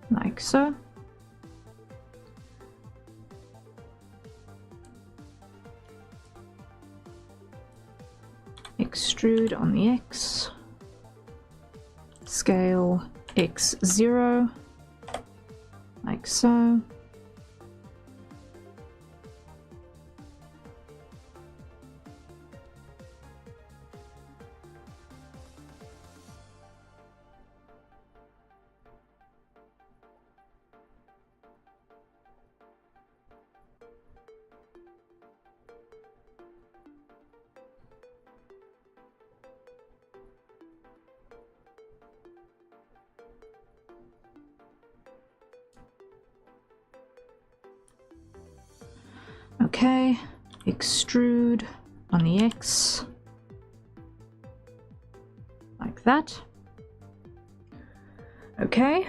like so. Extrude on the X, scale X0, like so. Okay, extrude on the X, like that. Okay,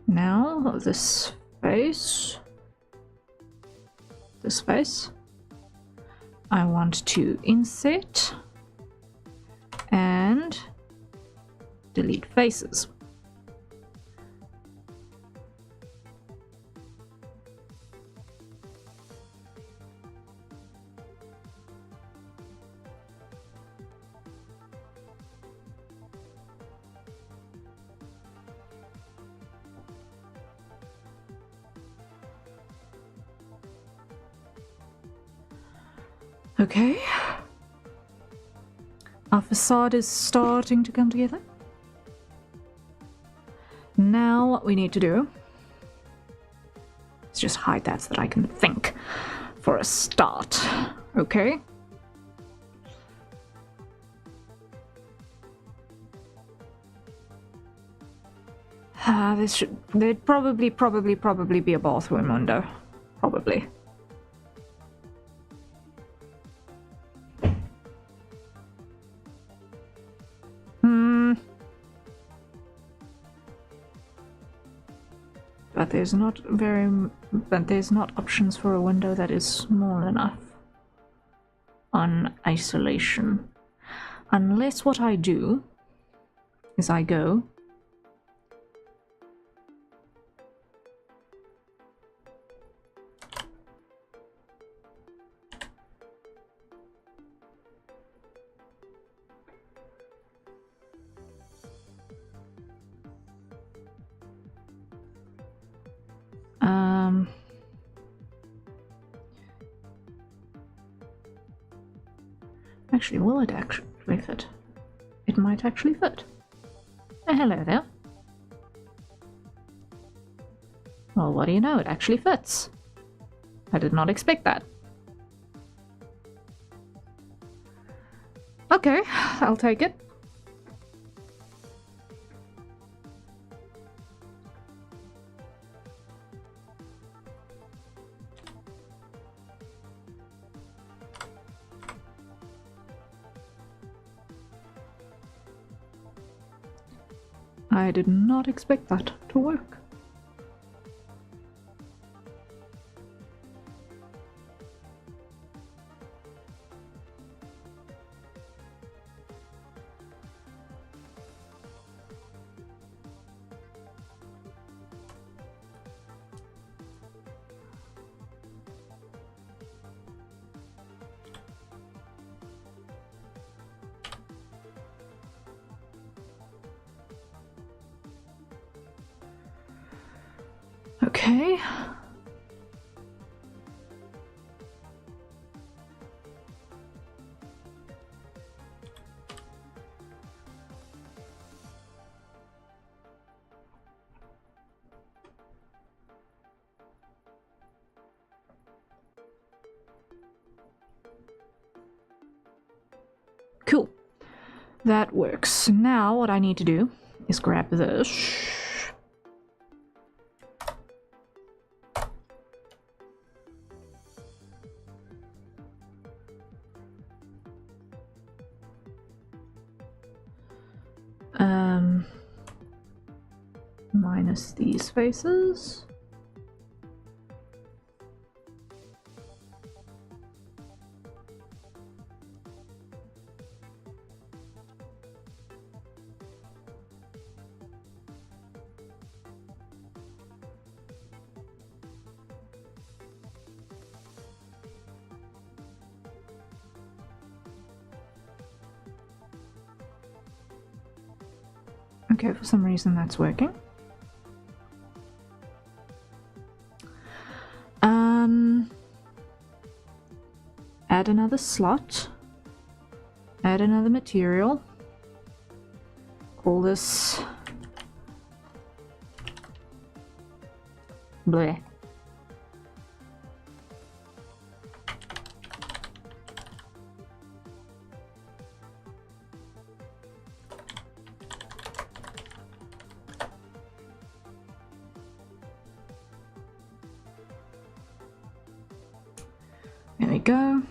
now this face, I want to insert and delete faces. Okay. Our facade is starting to come together. Now what we need to do is just hide that so that I can think for a start. Okay? There'd probably be a bathroom window. Probably. But there's not options for a window that is small enough on isolation. Unless what I do is I go actually, will it actually fit? It might actually fit. Hello there. Well, what do you know? It actually fits. I did not expect that. Okay, I'll take it. I did not expect that to work. Okay. Cool. That works. Now what I need to do is grab this. Minus these faces. Okay, for some reason that's working. Add another slot. Add another material. Call this bleh. There we go.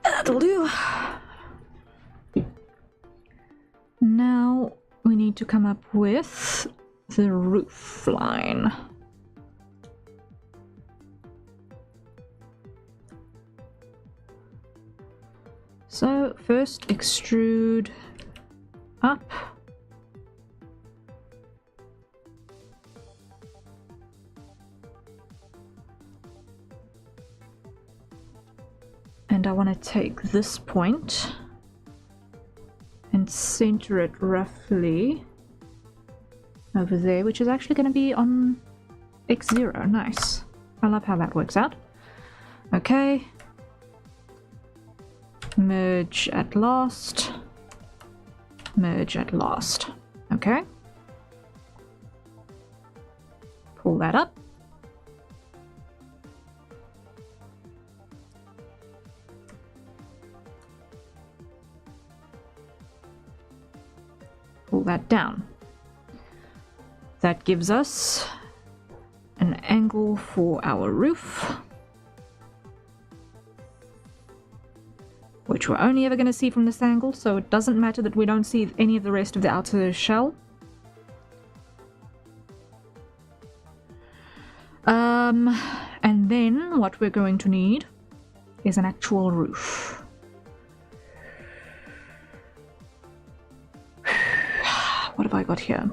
That'll do. Now we need to come up with the roof line. So first extrude up. And I want to take this point and center it roughly over there, which is actually going to be on x0. Nice. I love how that works out. Okay. Merge at last. Merge at last. Okay. Pull that up. Pull that down. That gives us an angle for our roof, which we're only ever going to see from this angle, so it doesn't matter that we don't see any of the rest of the outer shell. And then what we're going to need is an actual roof. What have I got here?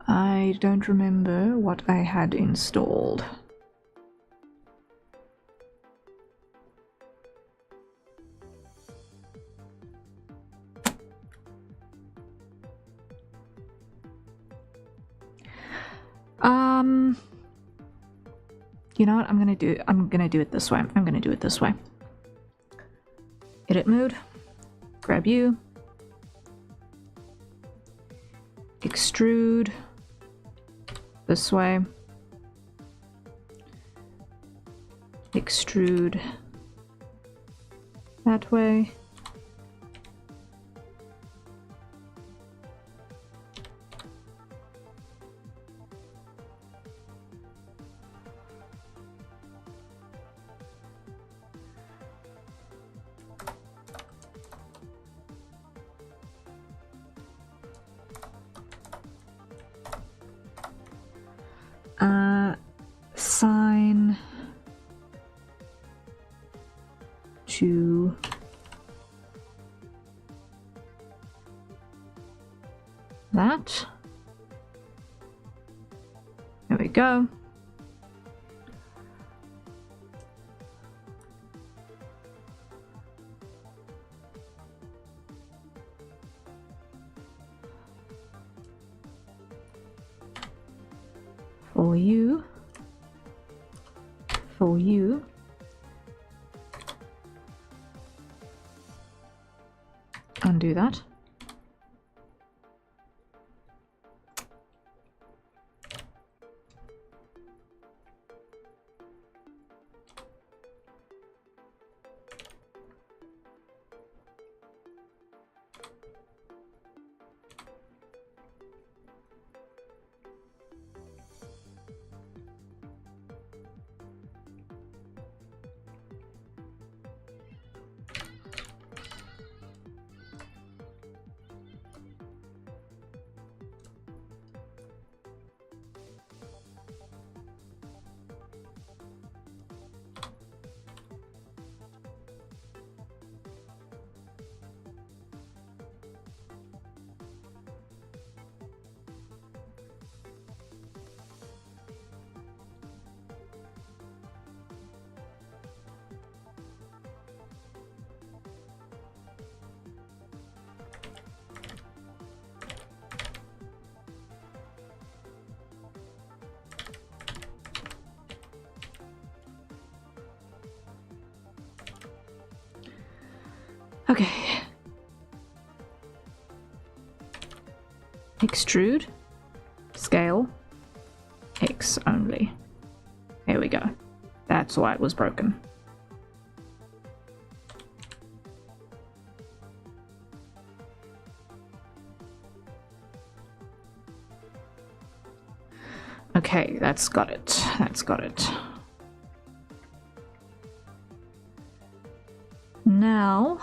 I don't remember what I had installed. You know what I'm gonna do it this way. I'm gonna do it this way. Edit mode, grab you, extrude this way, extrude that way, sign to that. There we go. For you. For you. Undo that. Okay. Extrude, scale, X only. There we go. That's why it was broken. Okay, that's got it. That's got it. now,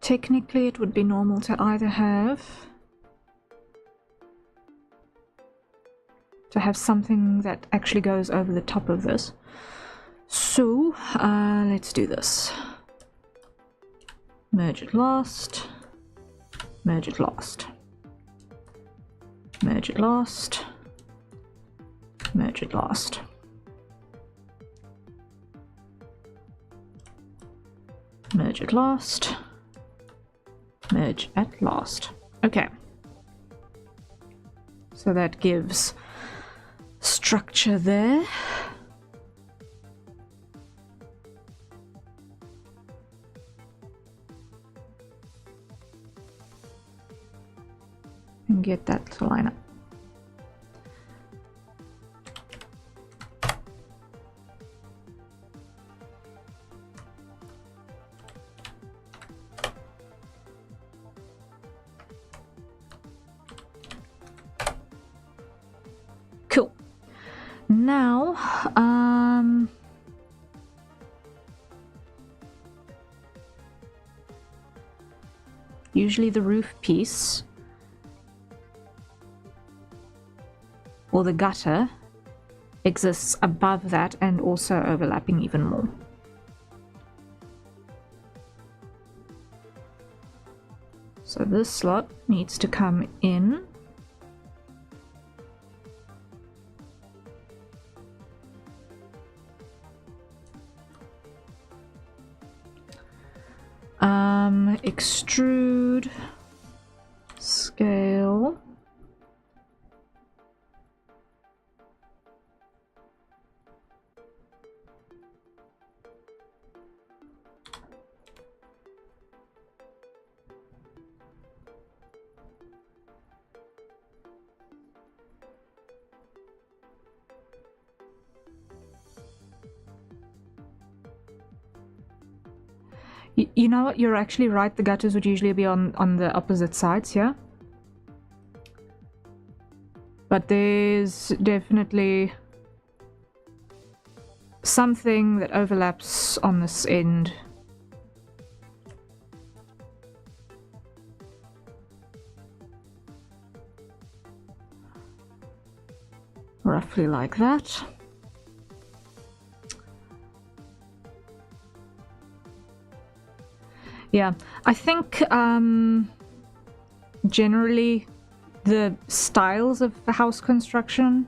technically it would be normal to either have something that actually goes over the top of this. So let's do this. Merge it last, merge it last, merge it last, merge it last. Merge at last, merge at last. Okay. So that gives structure there. And get that to line up. Cool. Now, usually the roof piece or the gutter exists above that and also overlapping even more. So this slot needs to come in. Extrude, scale. You know what, you're actually right, the gutters would usually be on the opposite sides here. But there's definitely something that overlaps on this end. Roughly like that. Yeah, I think generally the styles of the house construction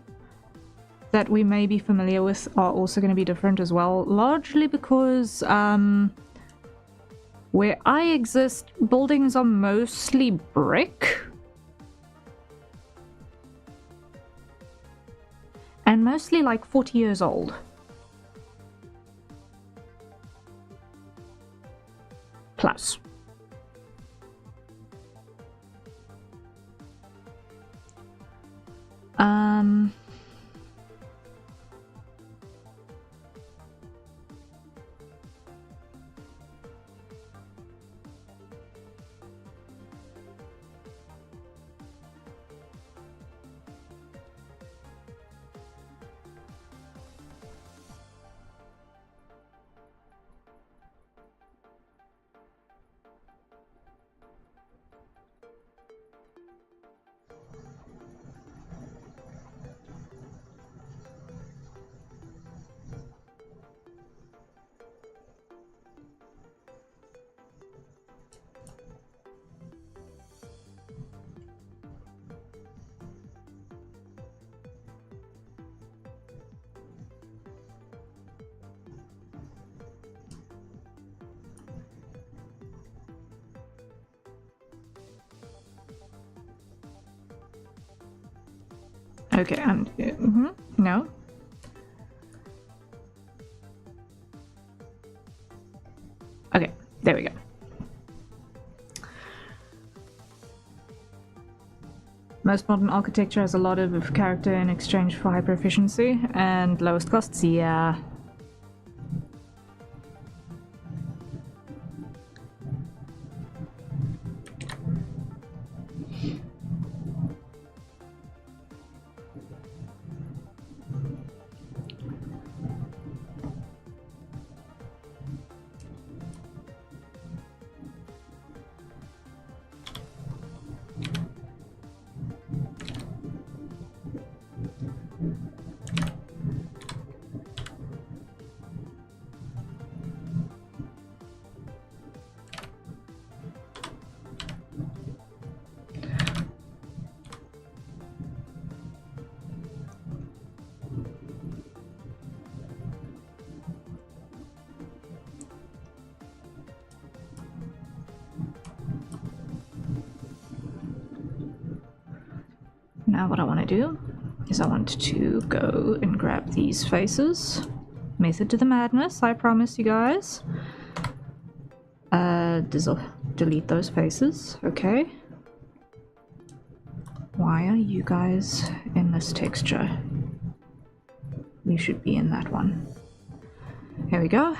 that we may be familiar with are also going to be different as well, largely because where I exist, buildings are mostly brick and mostly like 40 years old. Plus. Okay, and no. Okay, there we go. Most modern architecture has a lot of character in exchange for hyper efficiency and lowest costs. Yeah. now what I want to do is I want to go and grab these faces. Method to the madness, I promise you guys. Delete those faces, okay. Why are you guys in this texture? You should be in that one. Here we go.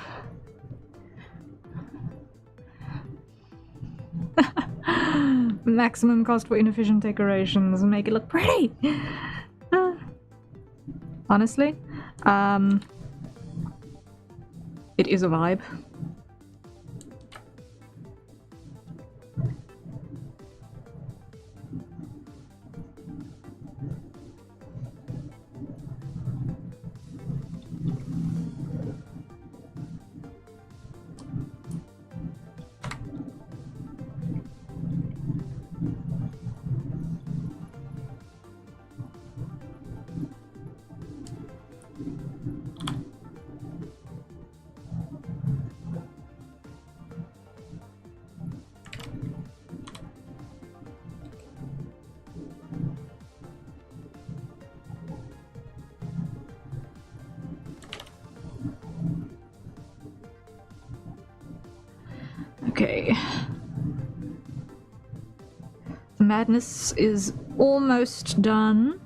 Maximum cost for inefficient decorations. Make it look pretty! Honestly, it is a vibe. Okay. The madness is almost done.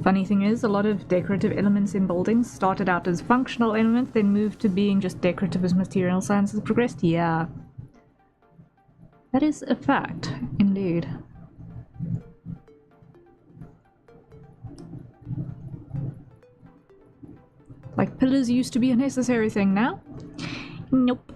Funny thing is, a lot of decorative elements in buildings started out as functional elements, then moved to being just decorative as material science has progressed. Yeah. That is a fact, indeed. Like pillars used to be a necessary thing now? Nope.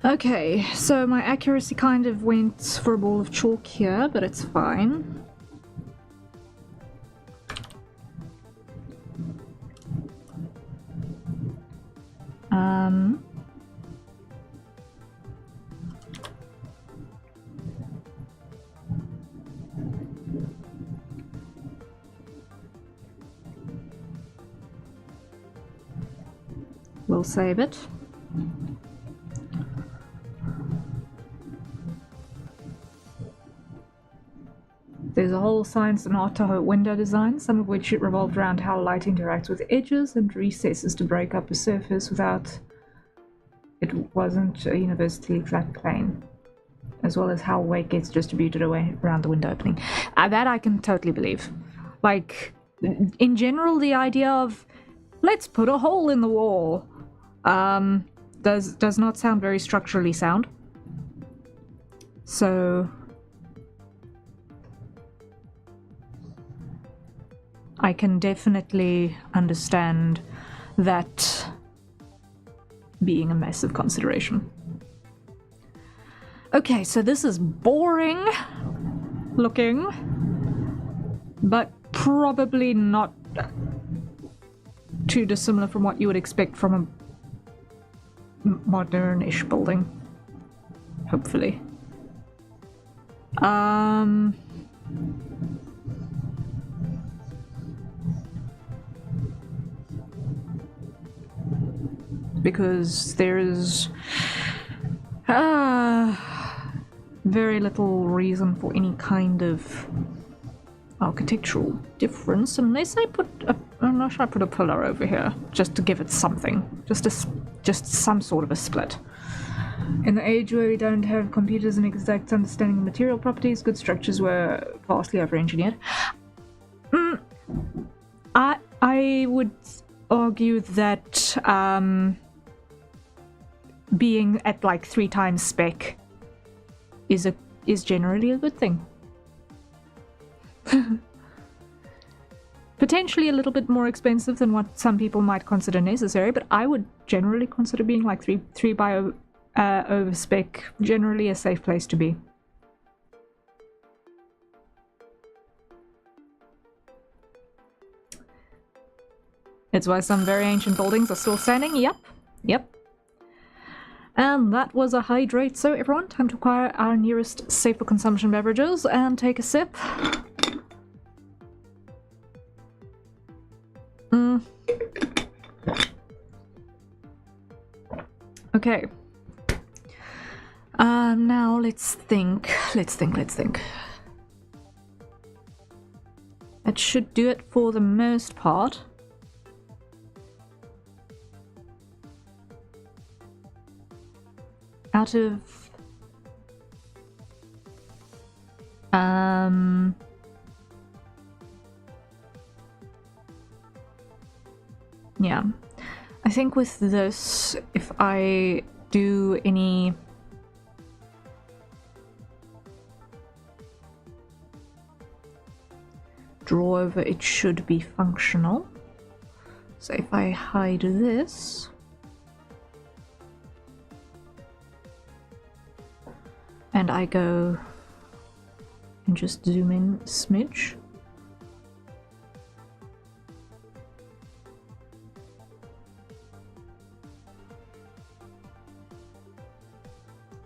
Okay, so my accuracy kind of went for a ball of chalk here, but it's fine. We'll save it. There's a whole science and art to window design, some of which revolved around how light interacts with edges and recesses to break up a surface without it wasn't a universally flat plane, as well as how weight gets distributed away around the window opening. That I can totally believe. Like, in general, the idea of let's put a hole in the wall does not sound very structurally sound. So I can definitely understand that being a massive consideration. Okay, so this is boring looking, but probably not too dissimilar from what you would expect from a modern-ish building. Hopefully. Because there's very little reason for any kind of architectural difference unless I put a... unless I put a pillar over here just to give it something. Just some sort of a split. In the age where we don't have computers and exact understanding of material properties, good structures were vastly over-engineered. I would argue that being at like 3 times spec is generally a good thing. Potentially a little bit more expensive than what some people might consider necessary, but I would generally consider being like 3 by over spec generally a safe place to be. It's why some very ancient buildings are still standing. Yep. And that was a hydrate. So everyone, time to acquire our nearest safer consumption beverages and take a sip. Okay. Now let's think. That should do it for the most part. Out of yeah, I think with this, if I do any draw over, it should be functional. So if I hide this, and I go and just zoom in a smidge.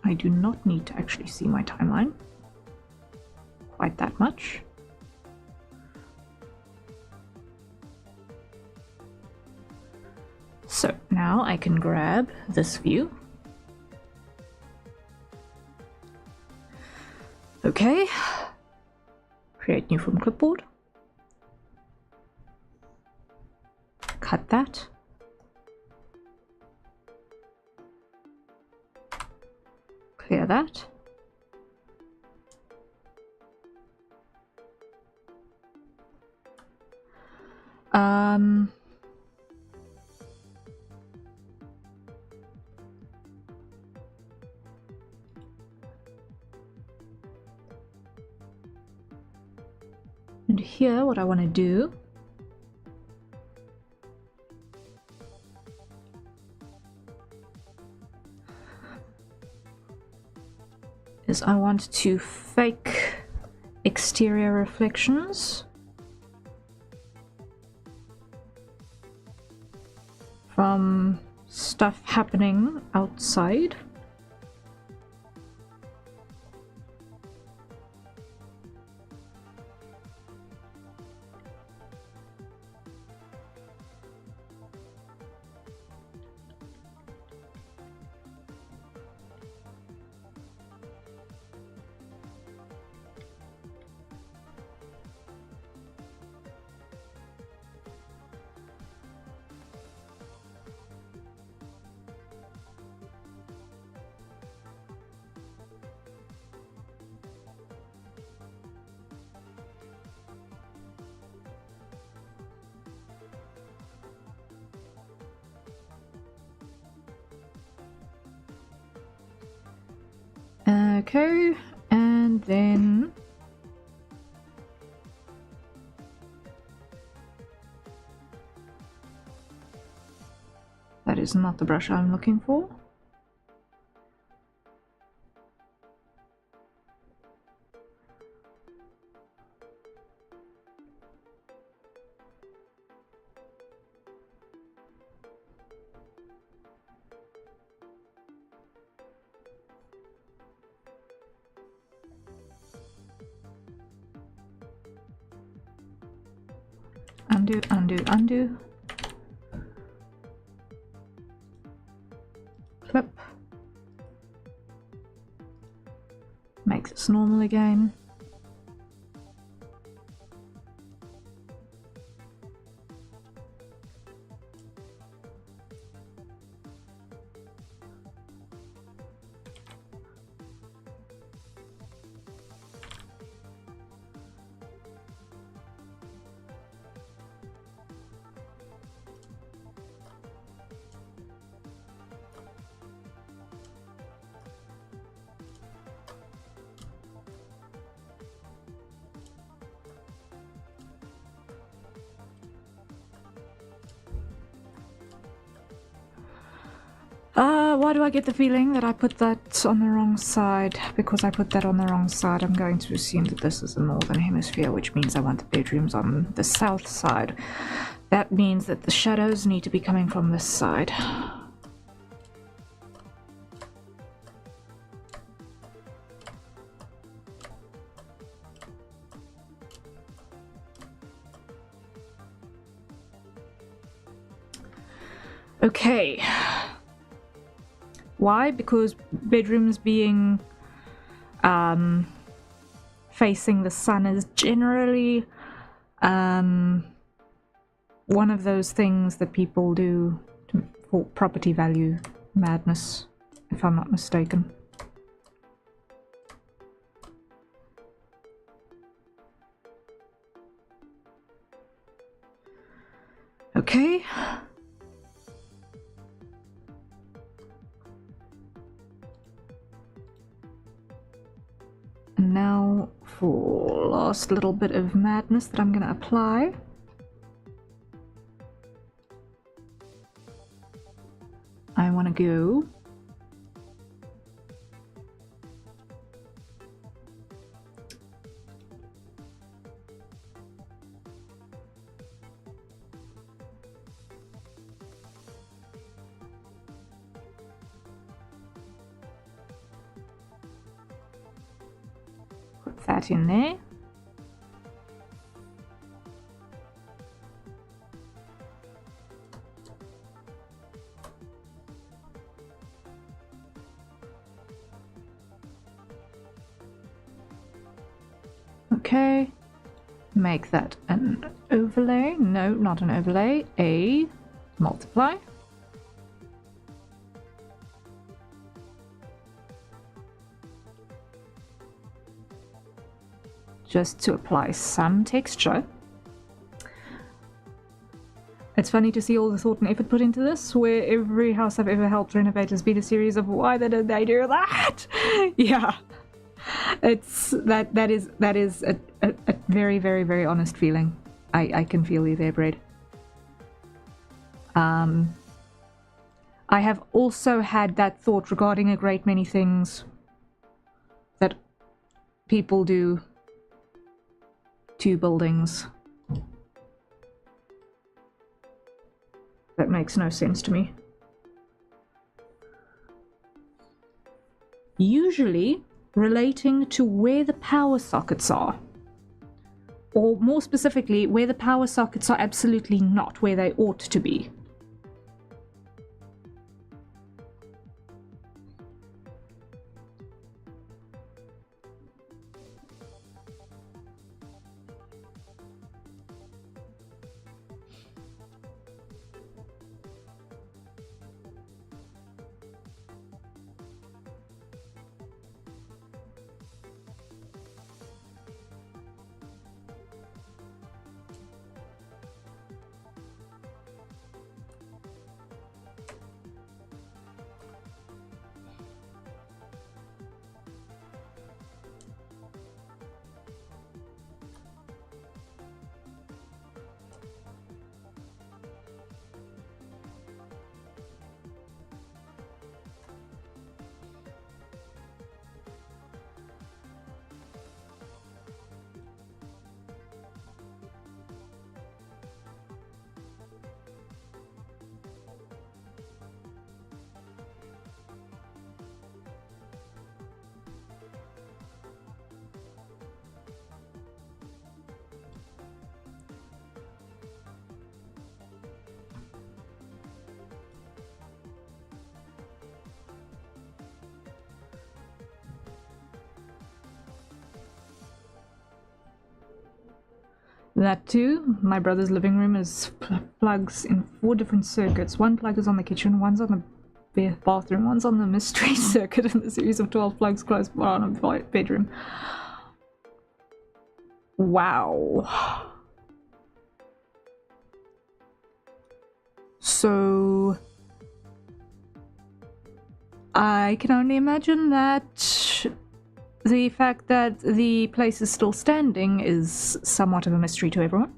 I do not need to actually see my timeline quite that much. So now I can grab this view. Okay, create new from clipboard, cut that, clear that, and here what I want to do is I want to fake exterior reflections from stuff happening outside. Okay, and then that is not the brush I'm looking for. Undo, undo, undo. Clip. Make this normal again. Why do I get the feeling that I put that on the wrong side? Because I put that on the wrong side, I'm going to assume that this is the northern hemisphere, which means I want the bedrooms on the south side. That means that the shadows need to be coming from this side. Okay. Why? Because bedrooms being facing the sun is generally one of those things that people do for property value madness, if I'm not mistaken. Okay. And now for last little bit of madness that I'm going to apply. I want to go put that in there. Okay, make that an overlay. No, not an overlay, a multiply. Just to apply some texture. It's funny to see all the thought and effort put into this, where every house I've ever helped renovate has been a series of why did they do that? Yeah. It's that is a very, very, very honest feeling. I can feel you there, Brad. I have also had that thought regarding a great many things that people do to buildings. That makes no sense to me. Usually relating to where the power sockets are, or more specifically where the power sockets are absolutely not where they ought to be. That too, my brother's living room is plugs in 4 different circuits. One plug is on the kitchen, one's on the bathroom, one's on the mystery circuit, and a series of 12 plugs close on a bedroom. Wow. So I can only imagine that the fact that the place is still standing is somewhat of a mystery to everyone.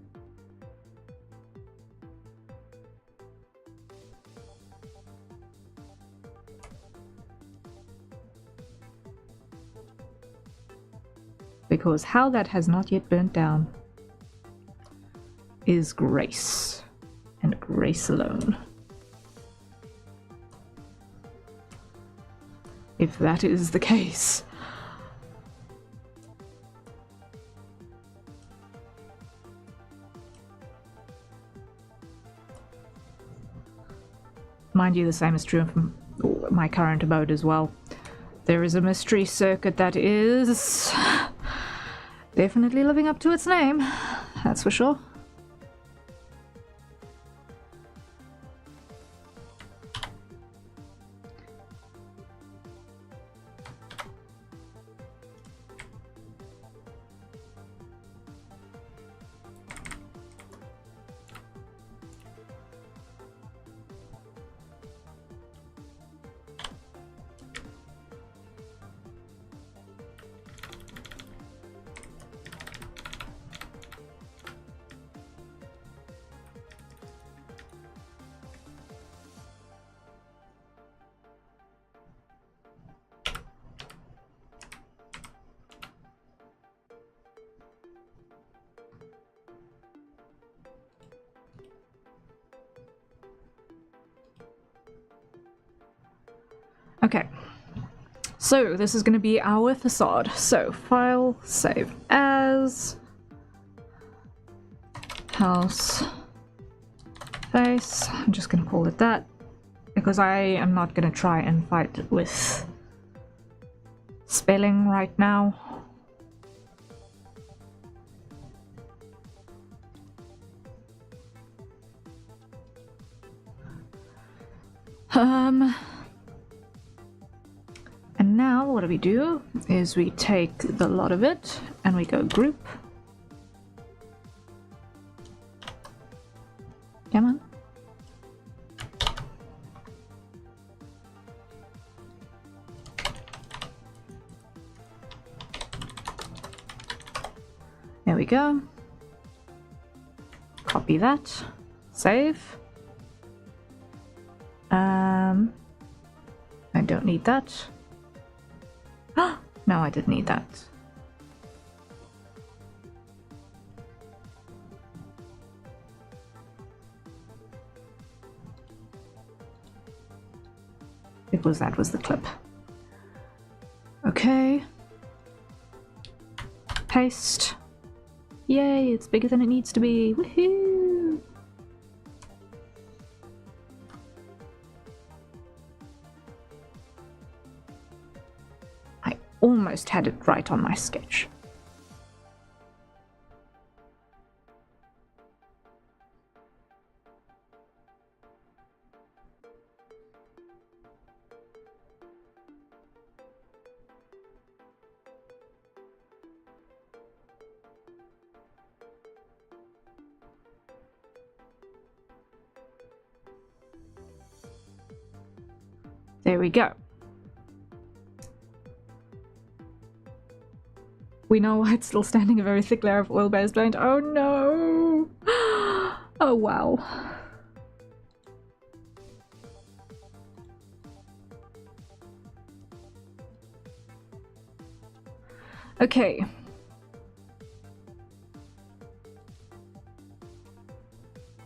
because how that has not yet burnt down is grace, and grace alone. If that is the case. Mind you, the same is true of my current abode as well. There is a mystery circuit that is definitely living up to its name, that's for sure. Okay, so this is going to be our facade. So file, save as, house face. I'm just going to call it that because I am not going to try and fight with spelling right now. And now what we do is we take the lot of it and we go group. Come on. There we go. Copy that. Save. I don't need that. No, I did need that. Because that was the clip. Okay. Paste. Yay, it's bigger than it needs to be. Woohoo! I almost had it right on my sketch. There we go. We know why it's still standing a very thick layer of oil-based paint. Oh no! Oh wow. Okay.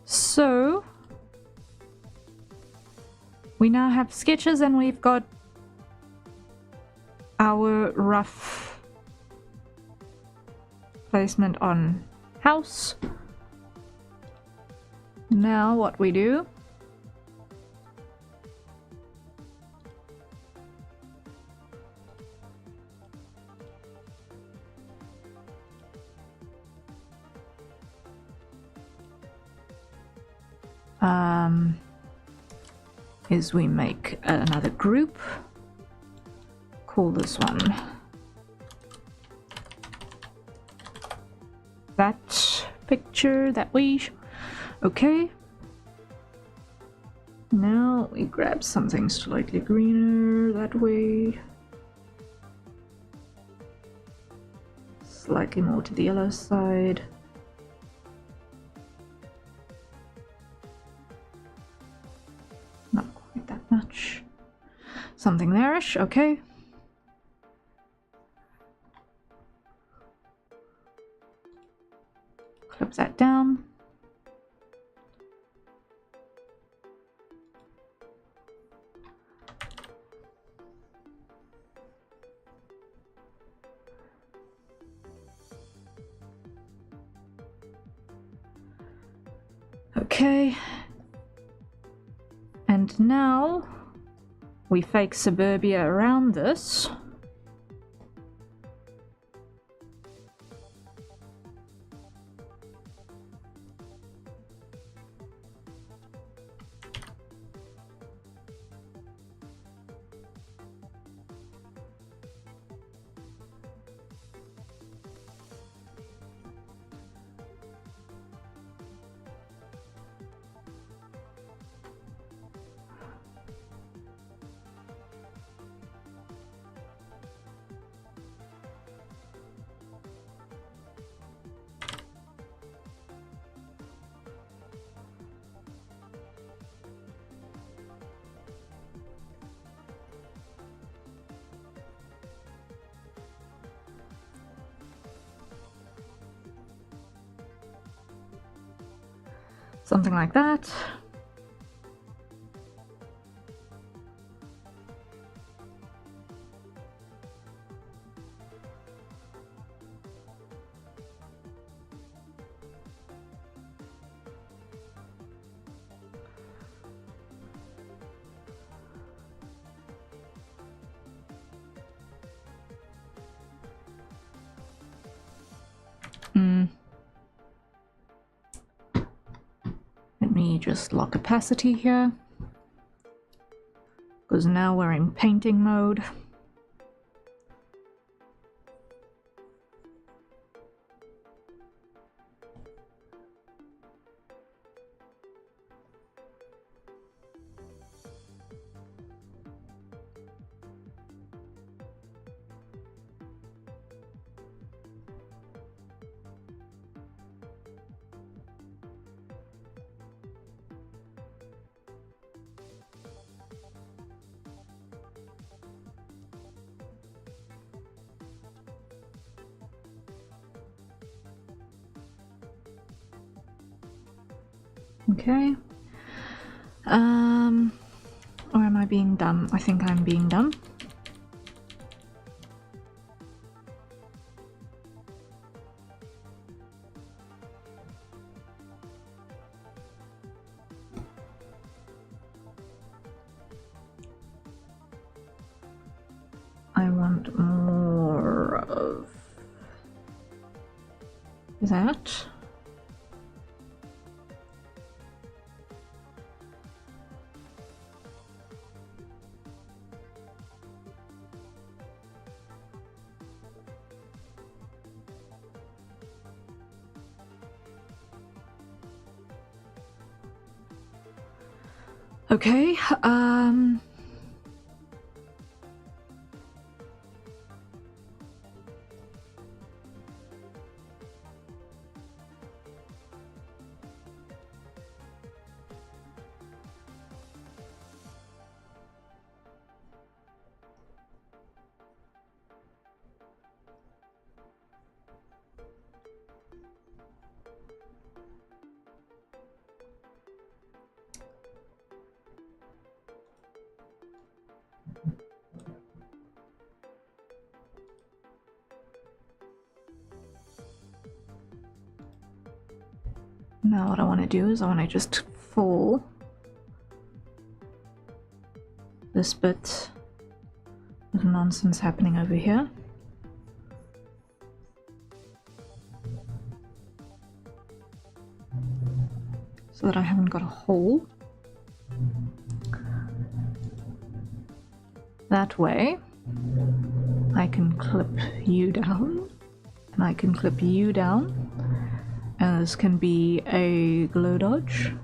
So we now have sketches and we've got our rough placement on house. Now what we do is we make another group, call this one that picture that way. Okay, now we grab something slightly greener that way, slightly more to the yellow side. Not quite that much. Something there-ish, okay. that down. Okay. And now we fake suburbia around this. Something like that. Let me just lock opacity here, because now we're in painting mode. Okay. Or am I being dumb? I think I'm being dumb. I want more of that. Okay, now what I want to do is I want to just fill this bit of nonsense happening over here. So that I haven't got a hole. That way I can clip you down, and I can clip you down, and this can be a glow dodge,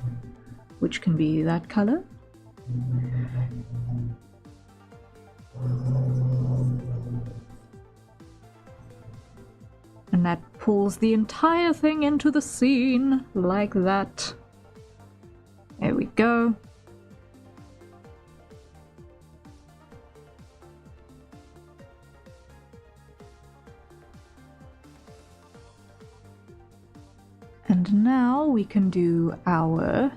which can be that color. And that pulls the entire thing into the scene, like that. There we go. And now we can do our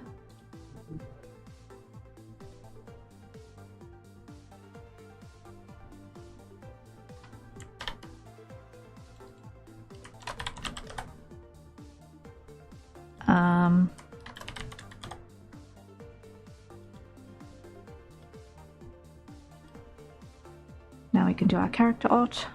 now we can do our character art.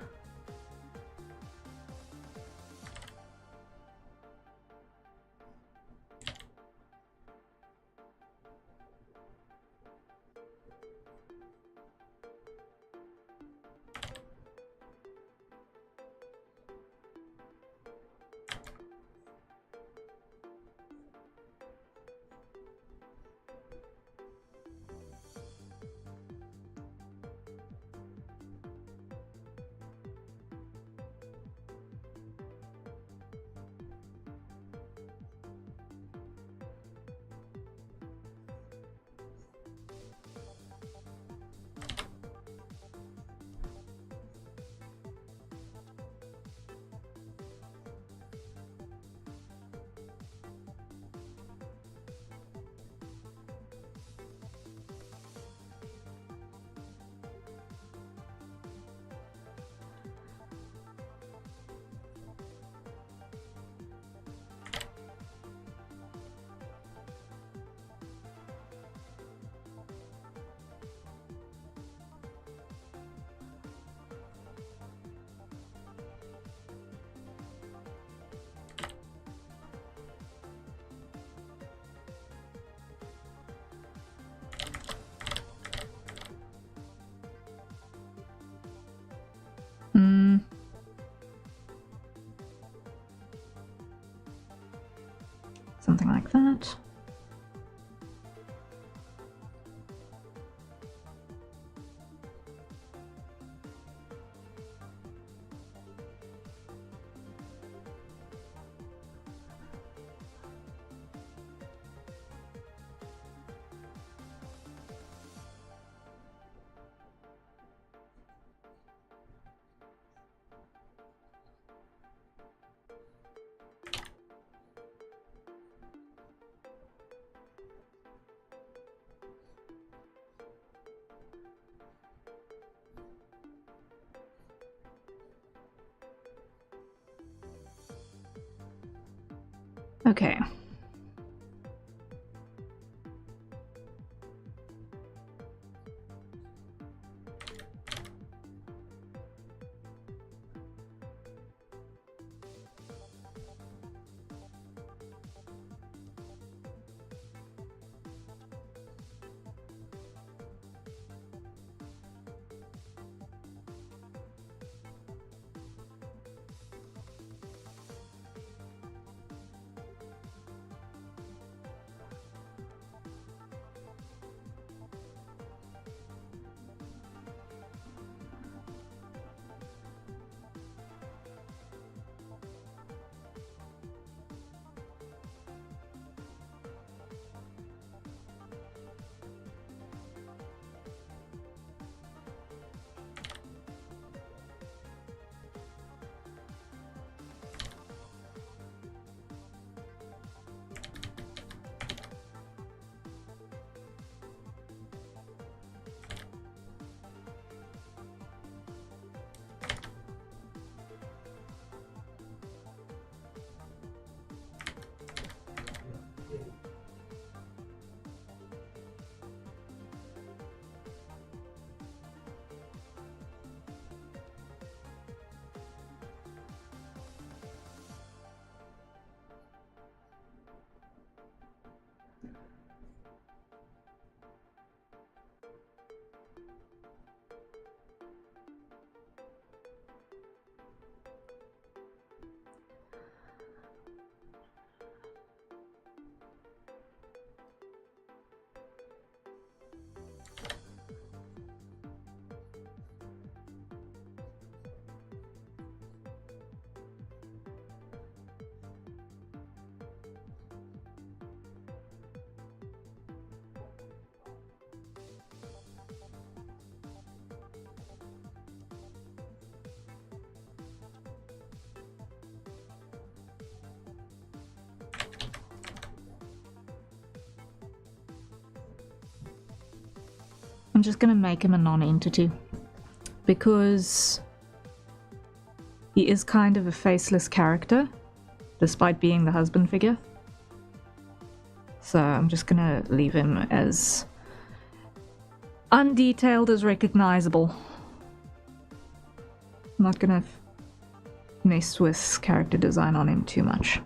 Something like that. Okay. I'm just gonna make him a non-entity because he is kind of a faceless character despite being the husband figure. So I'm just gonna leave him as undetailed as recognizable. I'm not gonna mess with character design on him too much.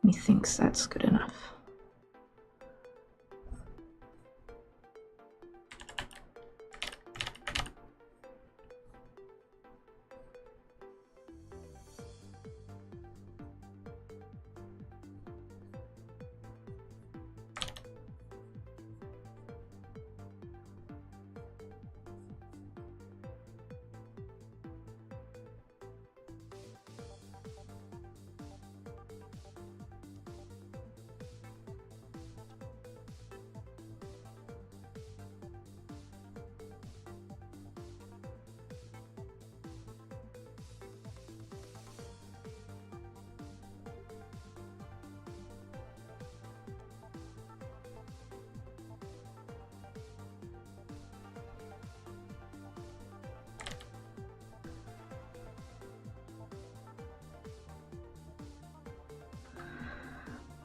Methinks that's good enough.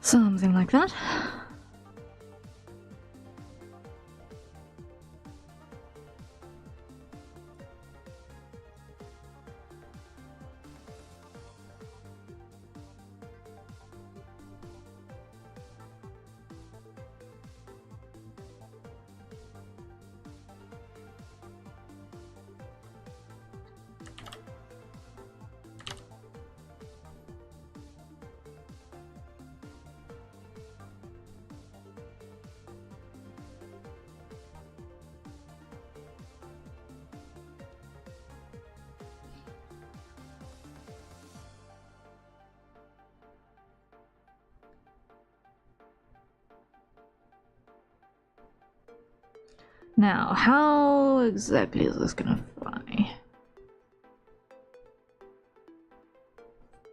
Something like that. Now, how exactly is this gonna fly?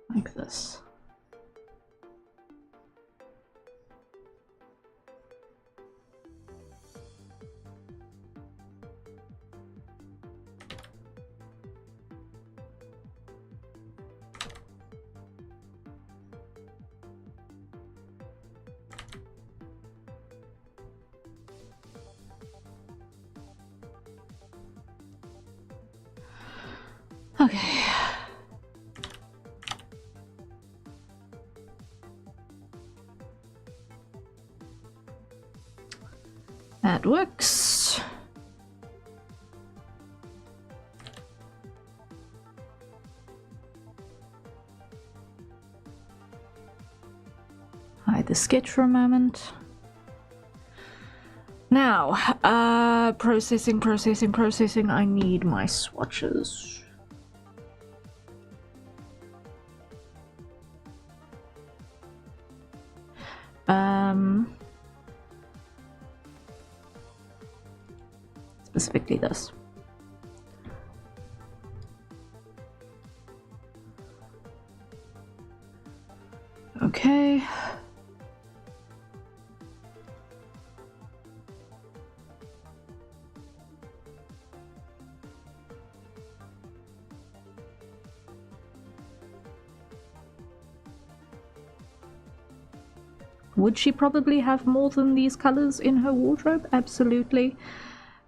Like this. Okay. That works. Hide the sketch for a moment. Now, processing. I need my swatches. Specifically this. Okay. Would she probably have more than these colors in her wardrobe? Absolutely.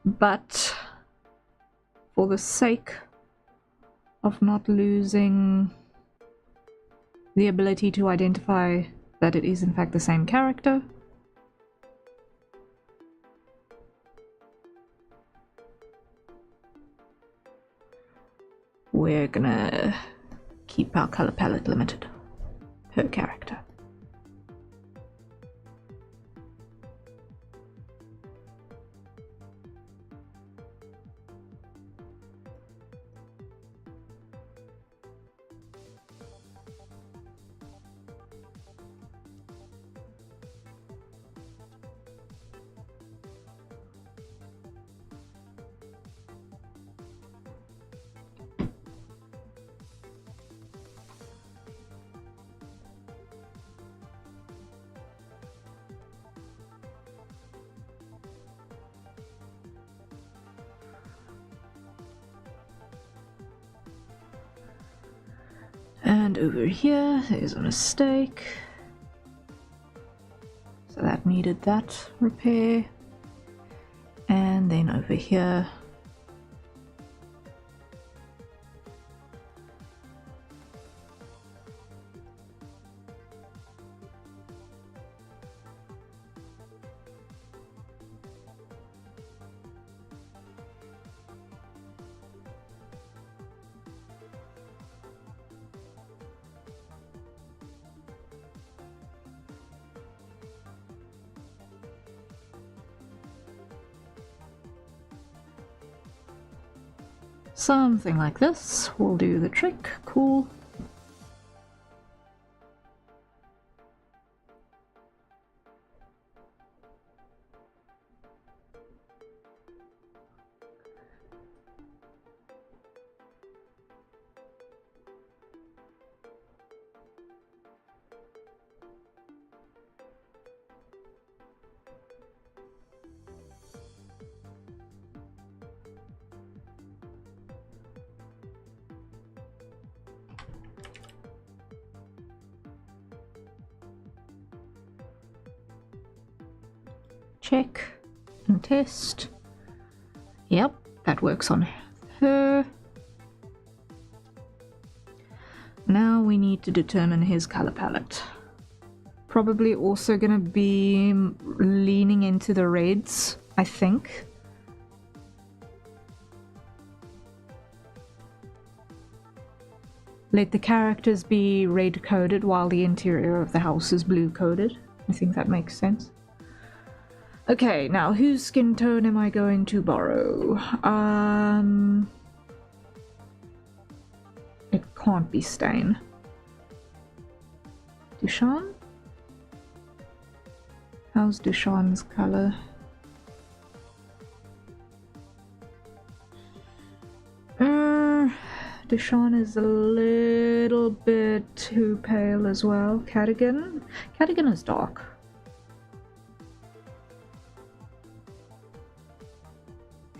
But for the sake of not losing the ability to identify that it is in fact the same character, we're gonna keep our color palette limited per character. And over here, there's a mistake. So that needed that repair. And then over here, something like this will do the trick. Cool. Check and test. Yep, that works on her. Now we need to determine his color palette. Probably also gonna be leaning into the reds, I think. Let the characters be red coded while the interior of the house is blue coded. I think that makes sense. Okay, now whose skin tone am I going to borrow? It can't be Stain. Dushan? How's Dushan's color? Dushan is a little bit too pale as well. Cadigan? Cadigan is dark.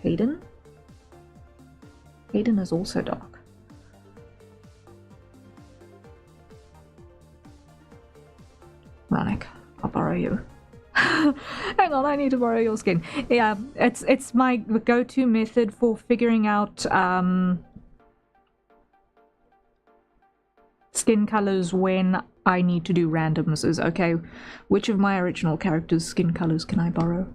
Hayden? Hayden is also dark. Manik, I'll borrow you. Hang on, I need to borrow your skin. Yeah, it's my go-to method for figuring out skin colors when I need to do randoms. Is okay, which of my original characters' skin colors can I borrow?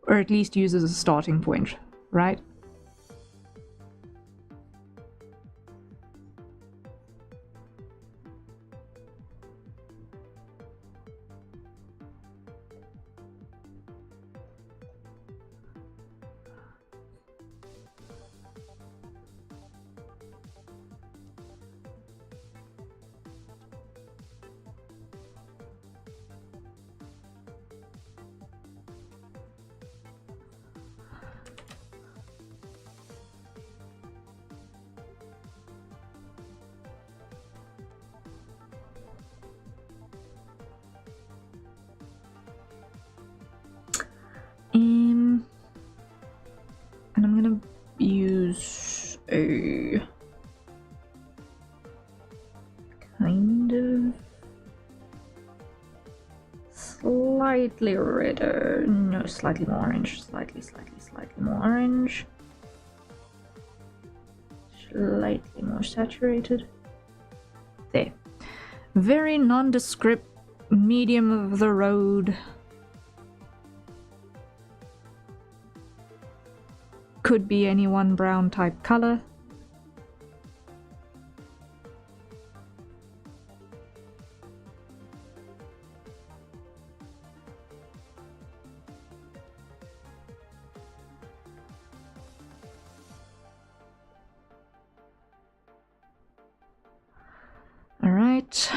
Or at least use as a starting point, right? And I'm gonna use a kind of slightly redder, no, slightly more orange, slightly more orange, slightly more saturated. There. Very nondescript, medium of the road. could be any one brown type color. All right.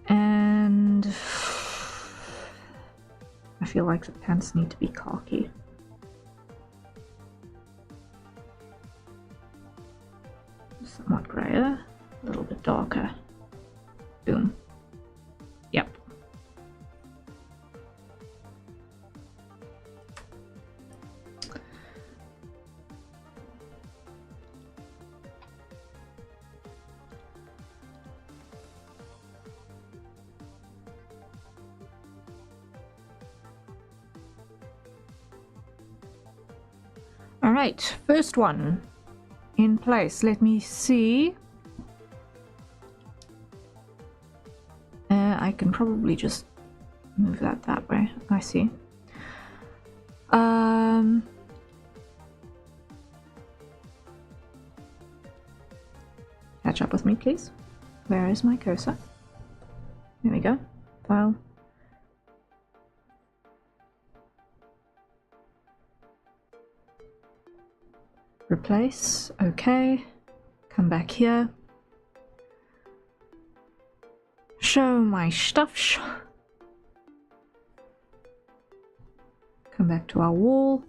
And I feel like the pants need to be khaki. Somewhat grayer, a little bit darker. Boom. Yep. All right, first one in place. Let me see. I can probably just move that way. I see. Catch up with me, please. Where is my cursor? There we go. File. Replace. Okay. Come back here. Show my stuff. Come back to our wall.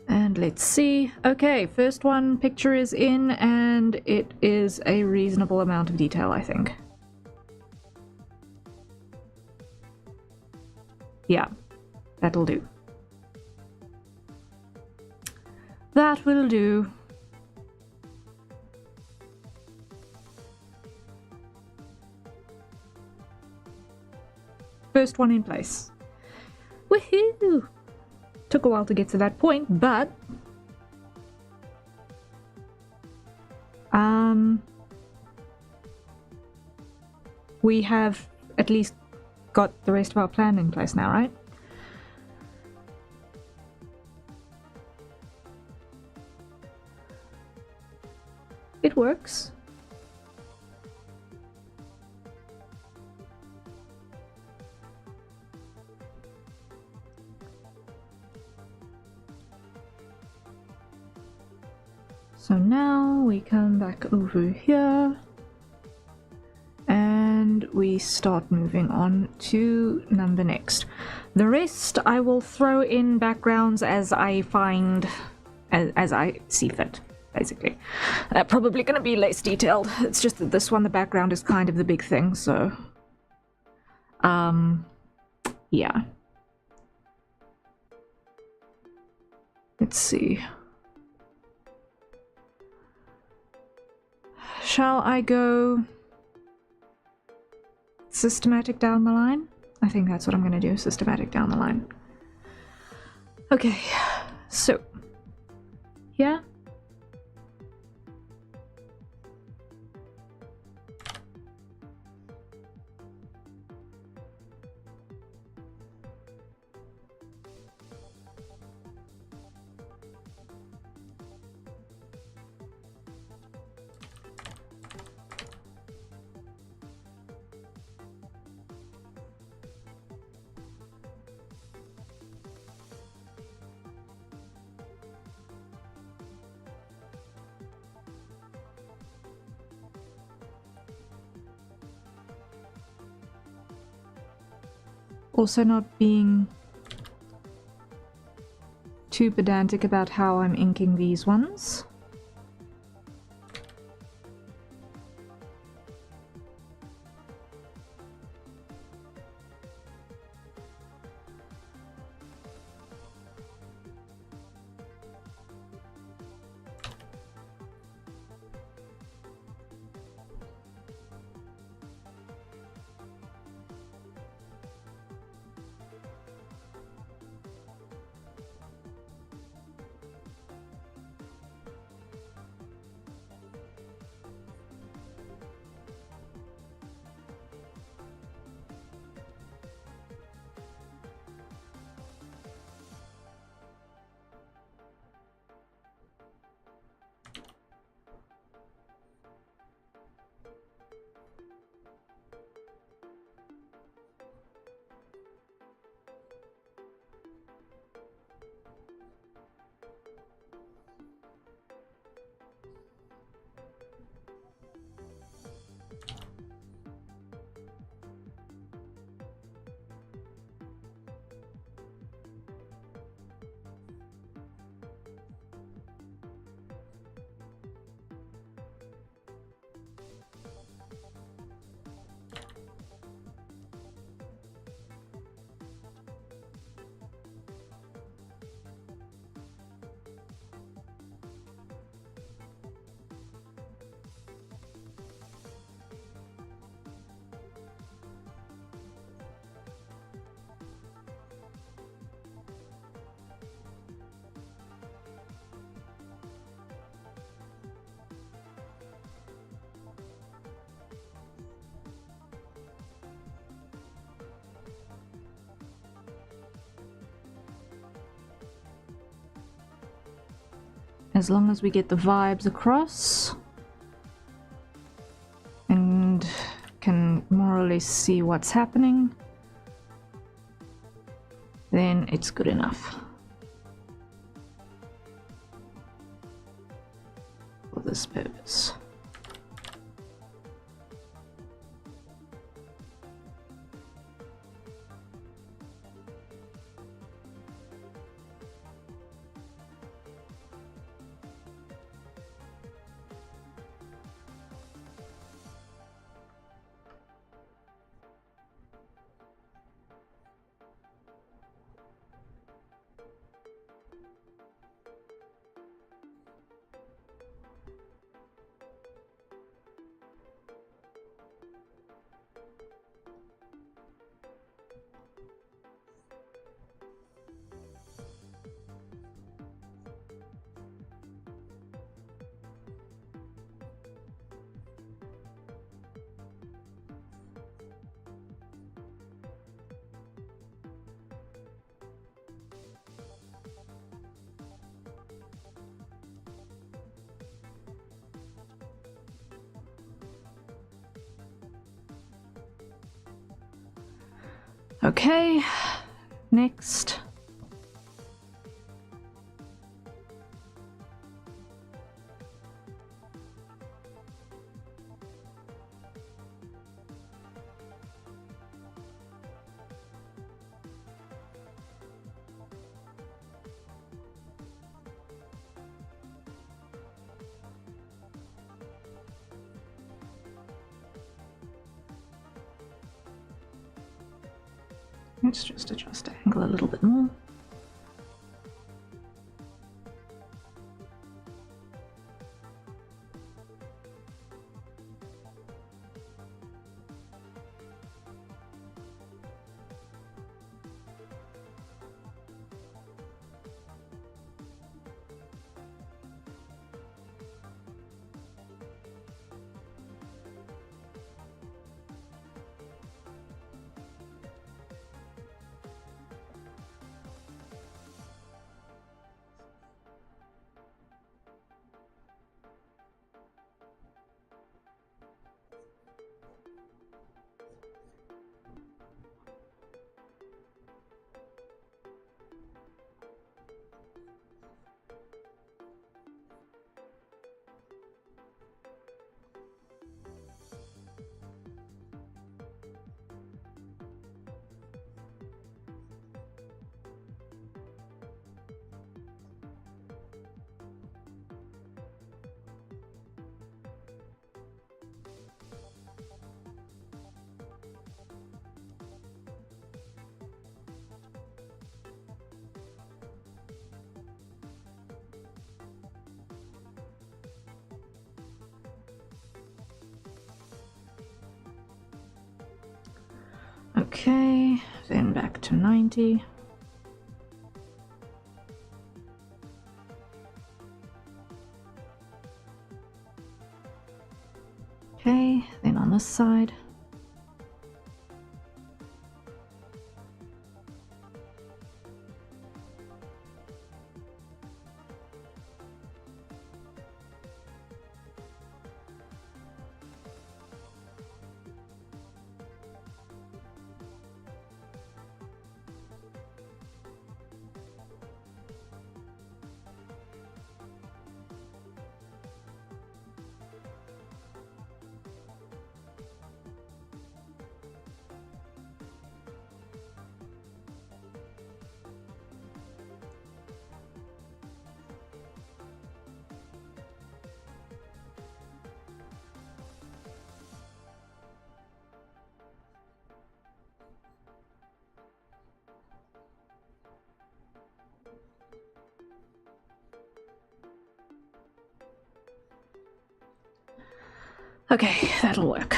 And let's see. Okay, first one picture is in, and it is a reasonable amount of detail, I think. Yeah, that'll do. That will do. First one in place. Woohoo! Took a while to get to that point, but we have at least got the rest of our plan in place now, right? It works. So now we come back over here and we start moving on to number next. The rest I will throw in backgrounds as I find, as I see fit, basically. Probably going to be less detailed. It's just that this one, the background is kind of the big thing, so yeah. Let's see. Shall I go systematic down the line? I think that's what I'm going to do, systematic down the line. Okay, so yeah. Also not being too pedantic about how I'm inking these ones. As long as we get the vibes across and can more or less see what's happening, then it's good enough for this purpose. Okay, next. Let's just adjust the angle a little bit more. Okay, then back to 90. Okay, then on this side. Okay, that'll work.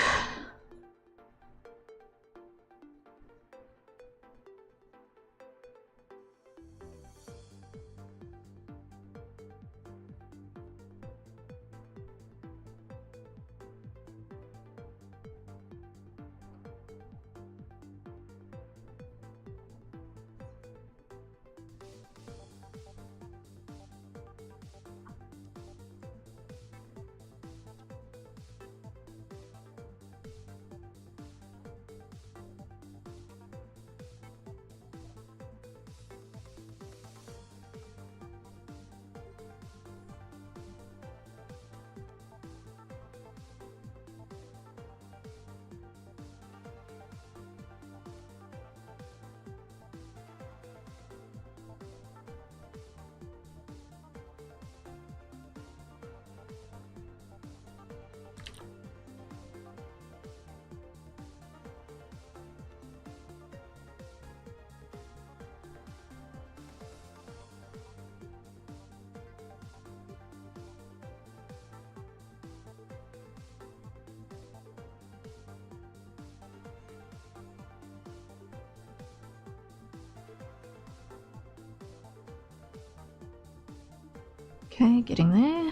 Okay, getting there.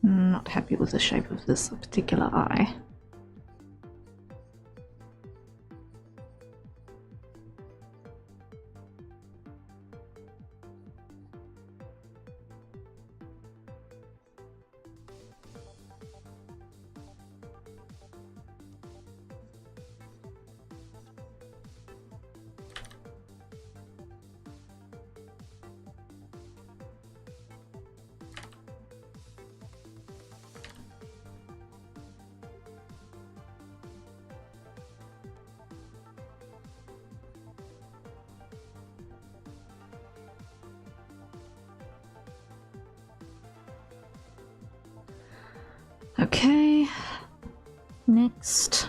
Not happy with the shape of this particular eye. Okay, next.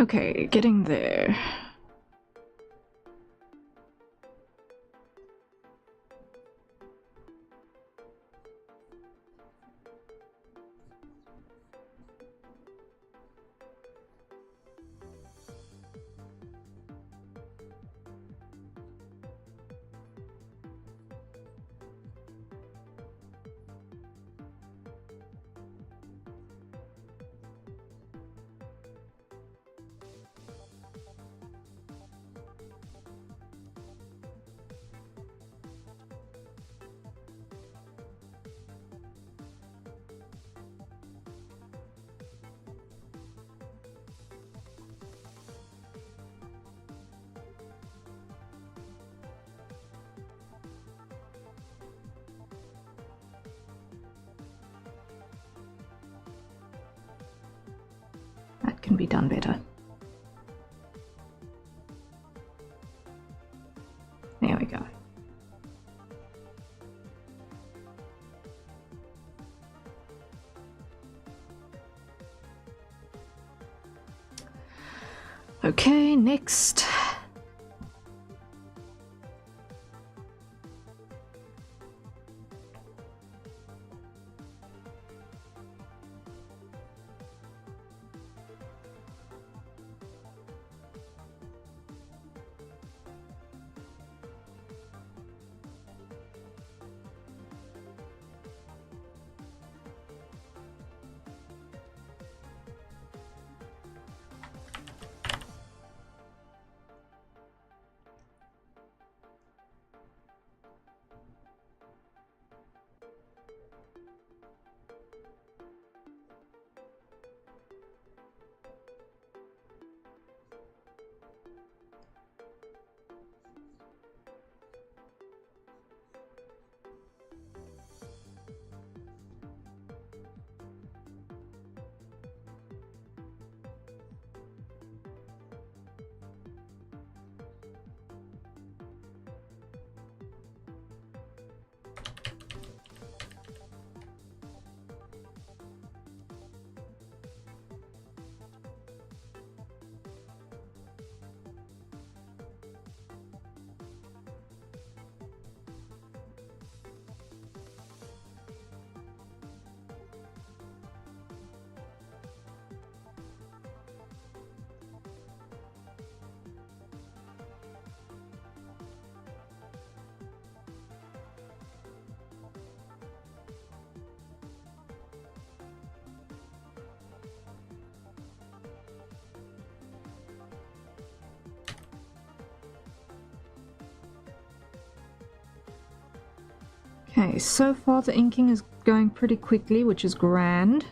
Okay, getting there. That can be done better. There we go. Okay, next. Okay, so far the inking is going pretty quickly, which is grand.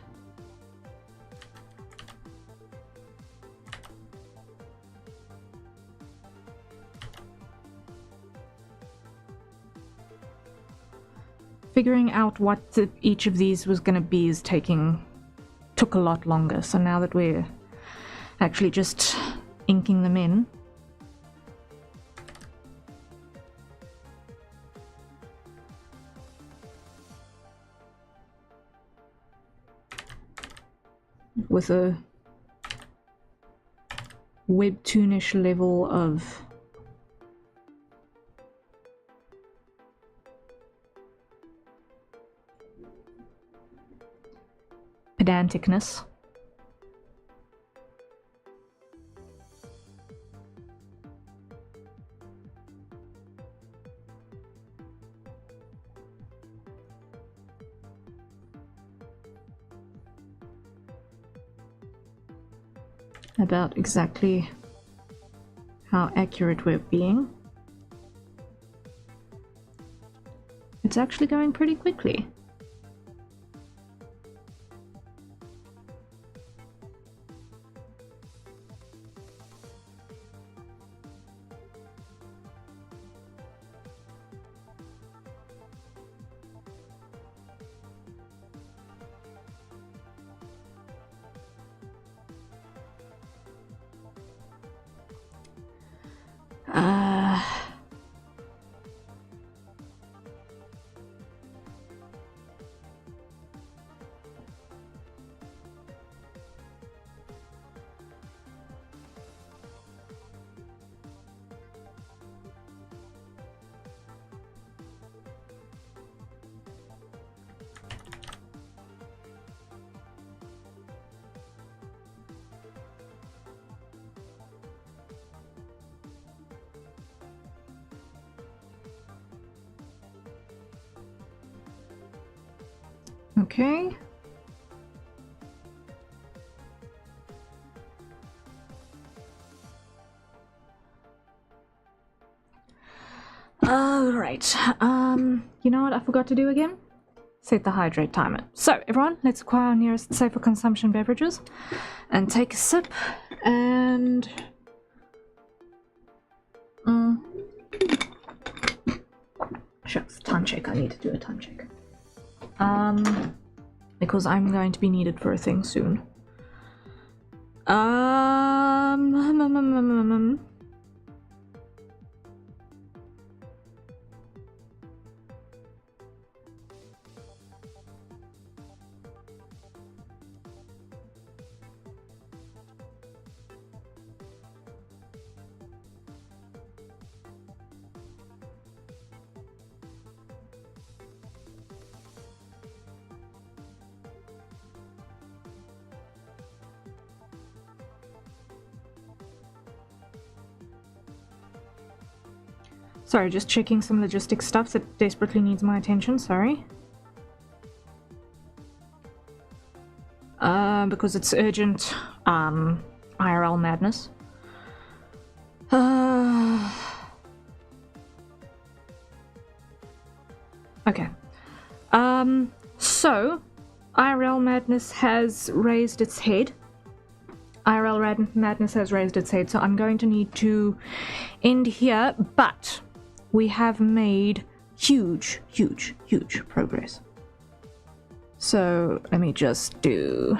Figuring out what each of these was going to be is took a lot longer. So now that we're actually just inking them in, with a webtoonish level of pedanticness. About exactly how accurate we're being. It's actually going pretty quickly. Okay. Alright, you know what I forgot to do again? Set the hydrate timer. So, everyone, let's acquire our nearest safer consumption beverages and take a sip and... Shucks, time check. I need to do a time check. Because I'm going to be needed for a thing soon. Sorry, just checking some logistic stuff that desperately needs my attention, sorry. Because it's urgent, IRL madness. Okay. So, IRL madness has raised its head. Madness has raised its head, so I'm going to need to end here, but we have made huge progress. So let me just do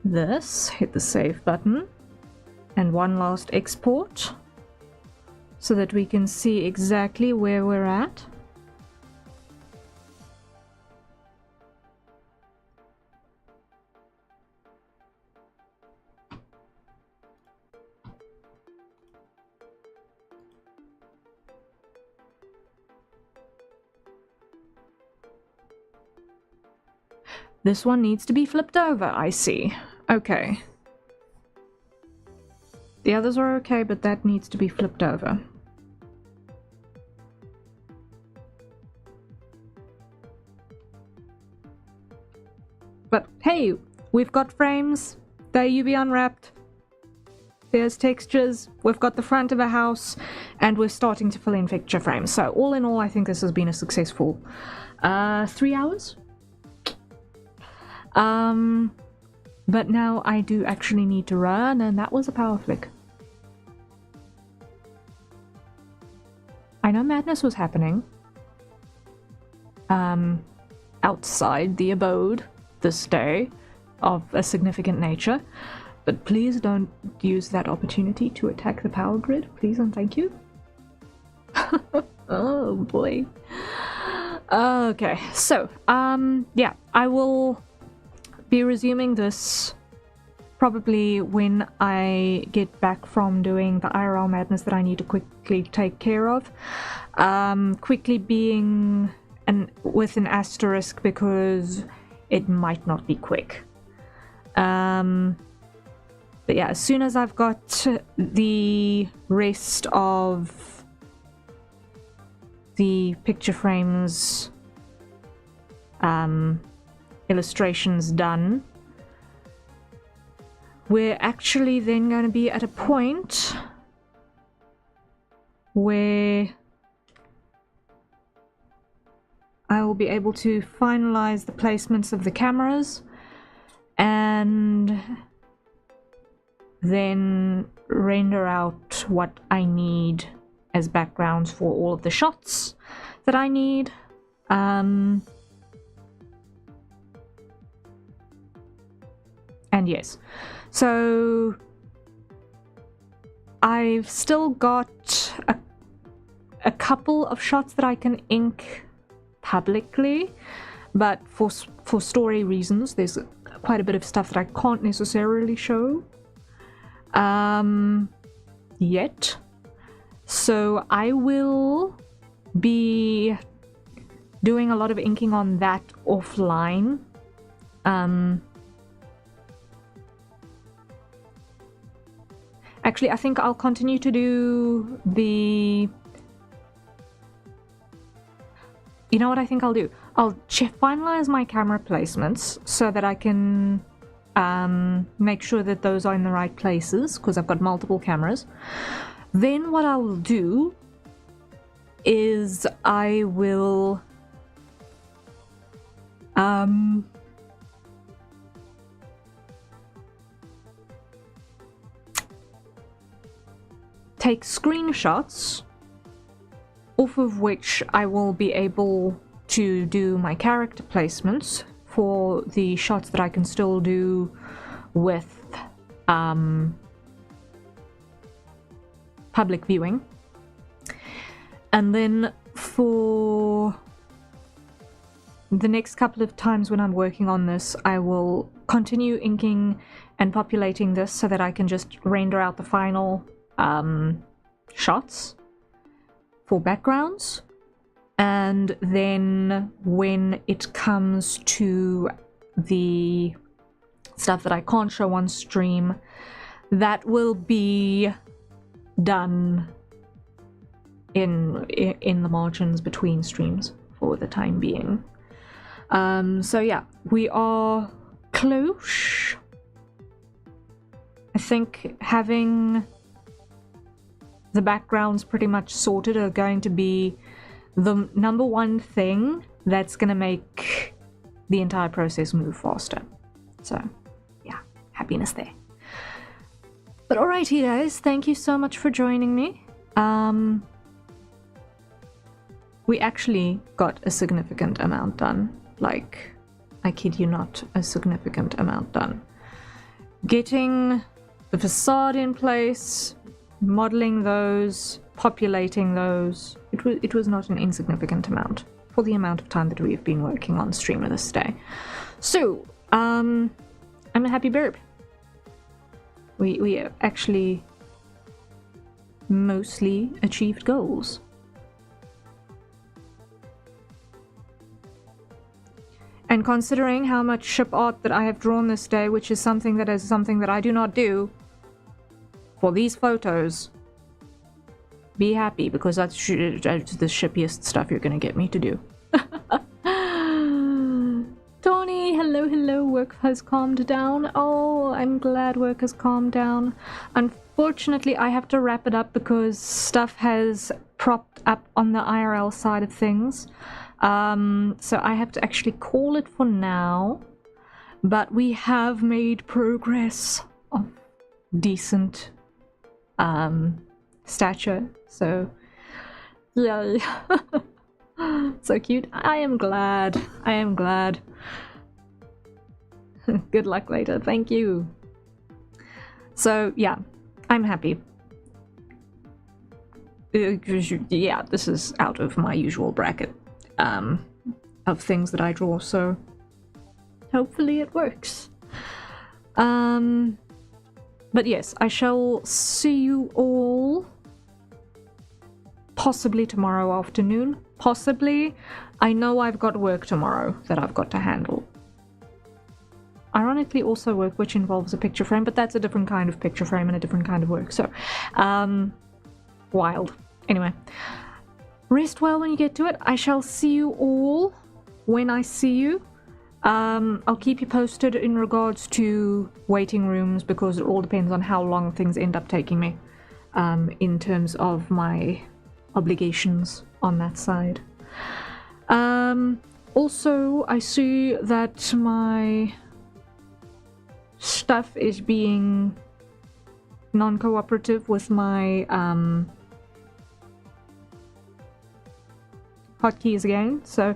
this, hit the save button, and one last export so that we can see exactly where we're at. This one needs to be flipped over, I see. Okay. The others are okay, but that needs to be flipped over. But hey, we've got frames. They're UV unwrapped. There's textures. We've got the front of a house, and we're starting to fill in picture frames. So all in all, I think this has been a successful 3 hours. But now I do actually need to run, and that was a power flick. I know madness was happening outside the abode this day of a significant nature, but please don't use that opportunity to attack the power grid, please and thank you. Oh boy. Okay, so yeah, I will be resuming this probably when I get back from doing the IRL madness that I need to quickly take care of. Quickly being with an asterisk because it might not be quick. But yeah, as soon as I've got the rest of the picture frames illustrations done, we're actually then going to be at a point where I will be able to finalize the placements of the cameras and then render out what I need as backgrounds for all of the shots that I need. And yes, so I've still got a couple of shots that I can ink publicly, but for story reasons, there's quite a bit of stuff that I can't necessarily show yet. So I will be doing a lot of inking on that offline. Actually, I think I'll continue to do the... you know what I think I'll do? I'll finalize my camera placements so that I can make sure that those are in the right places, because I've got multiple cameras. Then what I will do is I will take screenshots, off of which I will be able to do my character placements for the shots that I can still do with public viewing. And then for the next couple of times when I'm working on this, I will continue inking and populating this so that I can just render out the final shots for backgrounds. And then when it comes to the stuff that I can't show on stream, that will be done in the margins between streams for the time being. So yeah, we are close. I think having the backgrounds pretty much sorted are going to be the number one thing that's going to make the entire process move faster. So yeah, happiness there. But alrighty guys, thank you so much for joining me. We actually got a significant amount done. Like, I kid you not, a significant amount done. Getting the facade in place, modeling those, populating those, it was not an insignificant amount for the amount of time that we've been working on stream this day. So, I'm a happy burb. We actually mostly achieved goals. And considering how much ship art that I have drawn this day, which is something that I do not do, for these photos, be happy, because that's the shippiest stuff you're gonna get me to do. Tony, hello, work has calmed down. Oh, I'm glad work has calmed down. Unfortunately, I have to wrap it up because stuff has propped up on the IRL side of things. So I have to actually call it for now, but we have made progress of decent stature, so yay. So cute. I am glad. Good luck later. Thank you. So yeah, I'm happy. Yeah, this is out of my usual bracket of things that I draw, so hopefully it works. But yes, I shall see you all possibly tomorrow afternoon. Possibly. I know I've got work tomorrow that I've got to handle. Ironically, also work which involves a picture frame, but that's a different kind of picture frame and a different kind of work, so wild. Anyway, rest well when you get to it. I shall see you all when I see you. I'll keep you posted in regards to waiting rooms, because it all depends on how long things end up taking me in terms of my obligations on that side. Also, I see that my stuff is being non-cooperative with my hotkeys again, so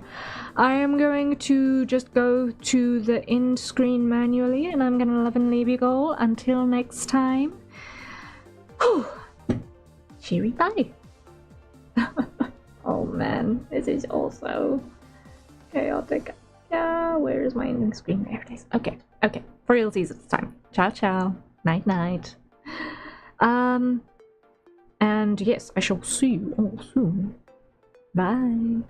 I am going to just go to the end screen manually, and I'm gonna love and leave you all until next time. Whew. Cheery bye. Oh man, this is also chaotic. Yeah, where is my ending screen? There it is. Okay, for realsies it's time. Ciao, night. And yes, I shall see you all soon. Bye.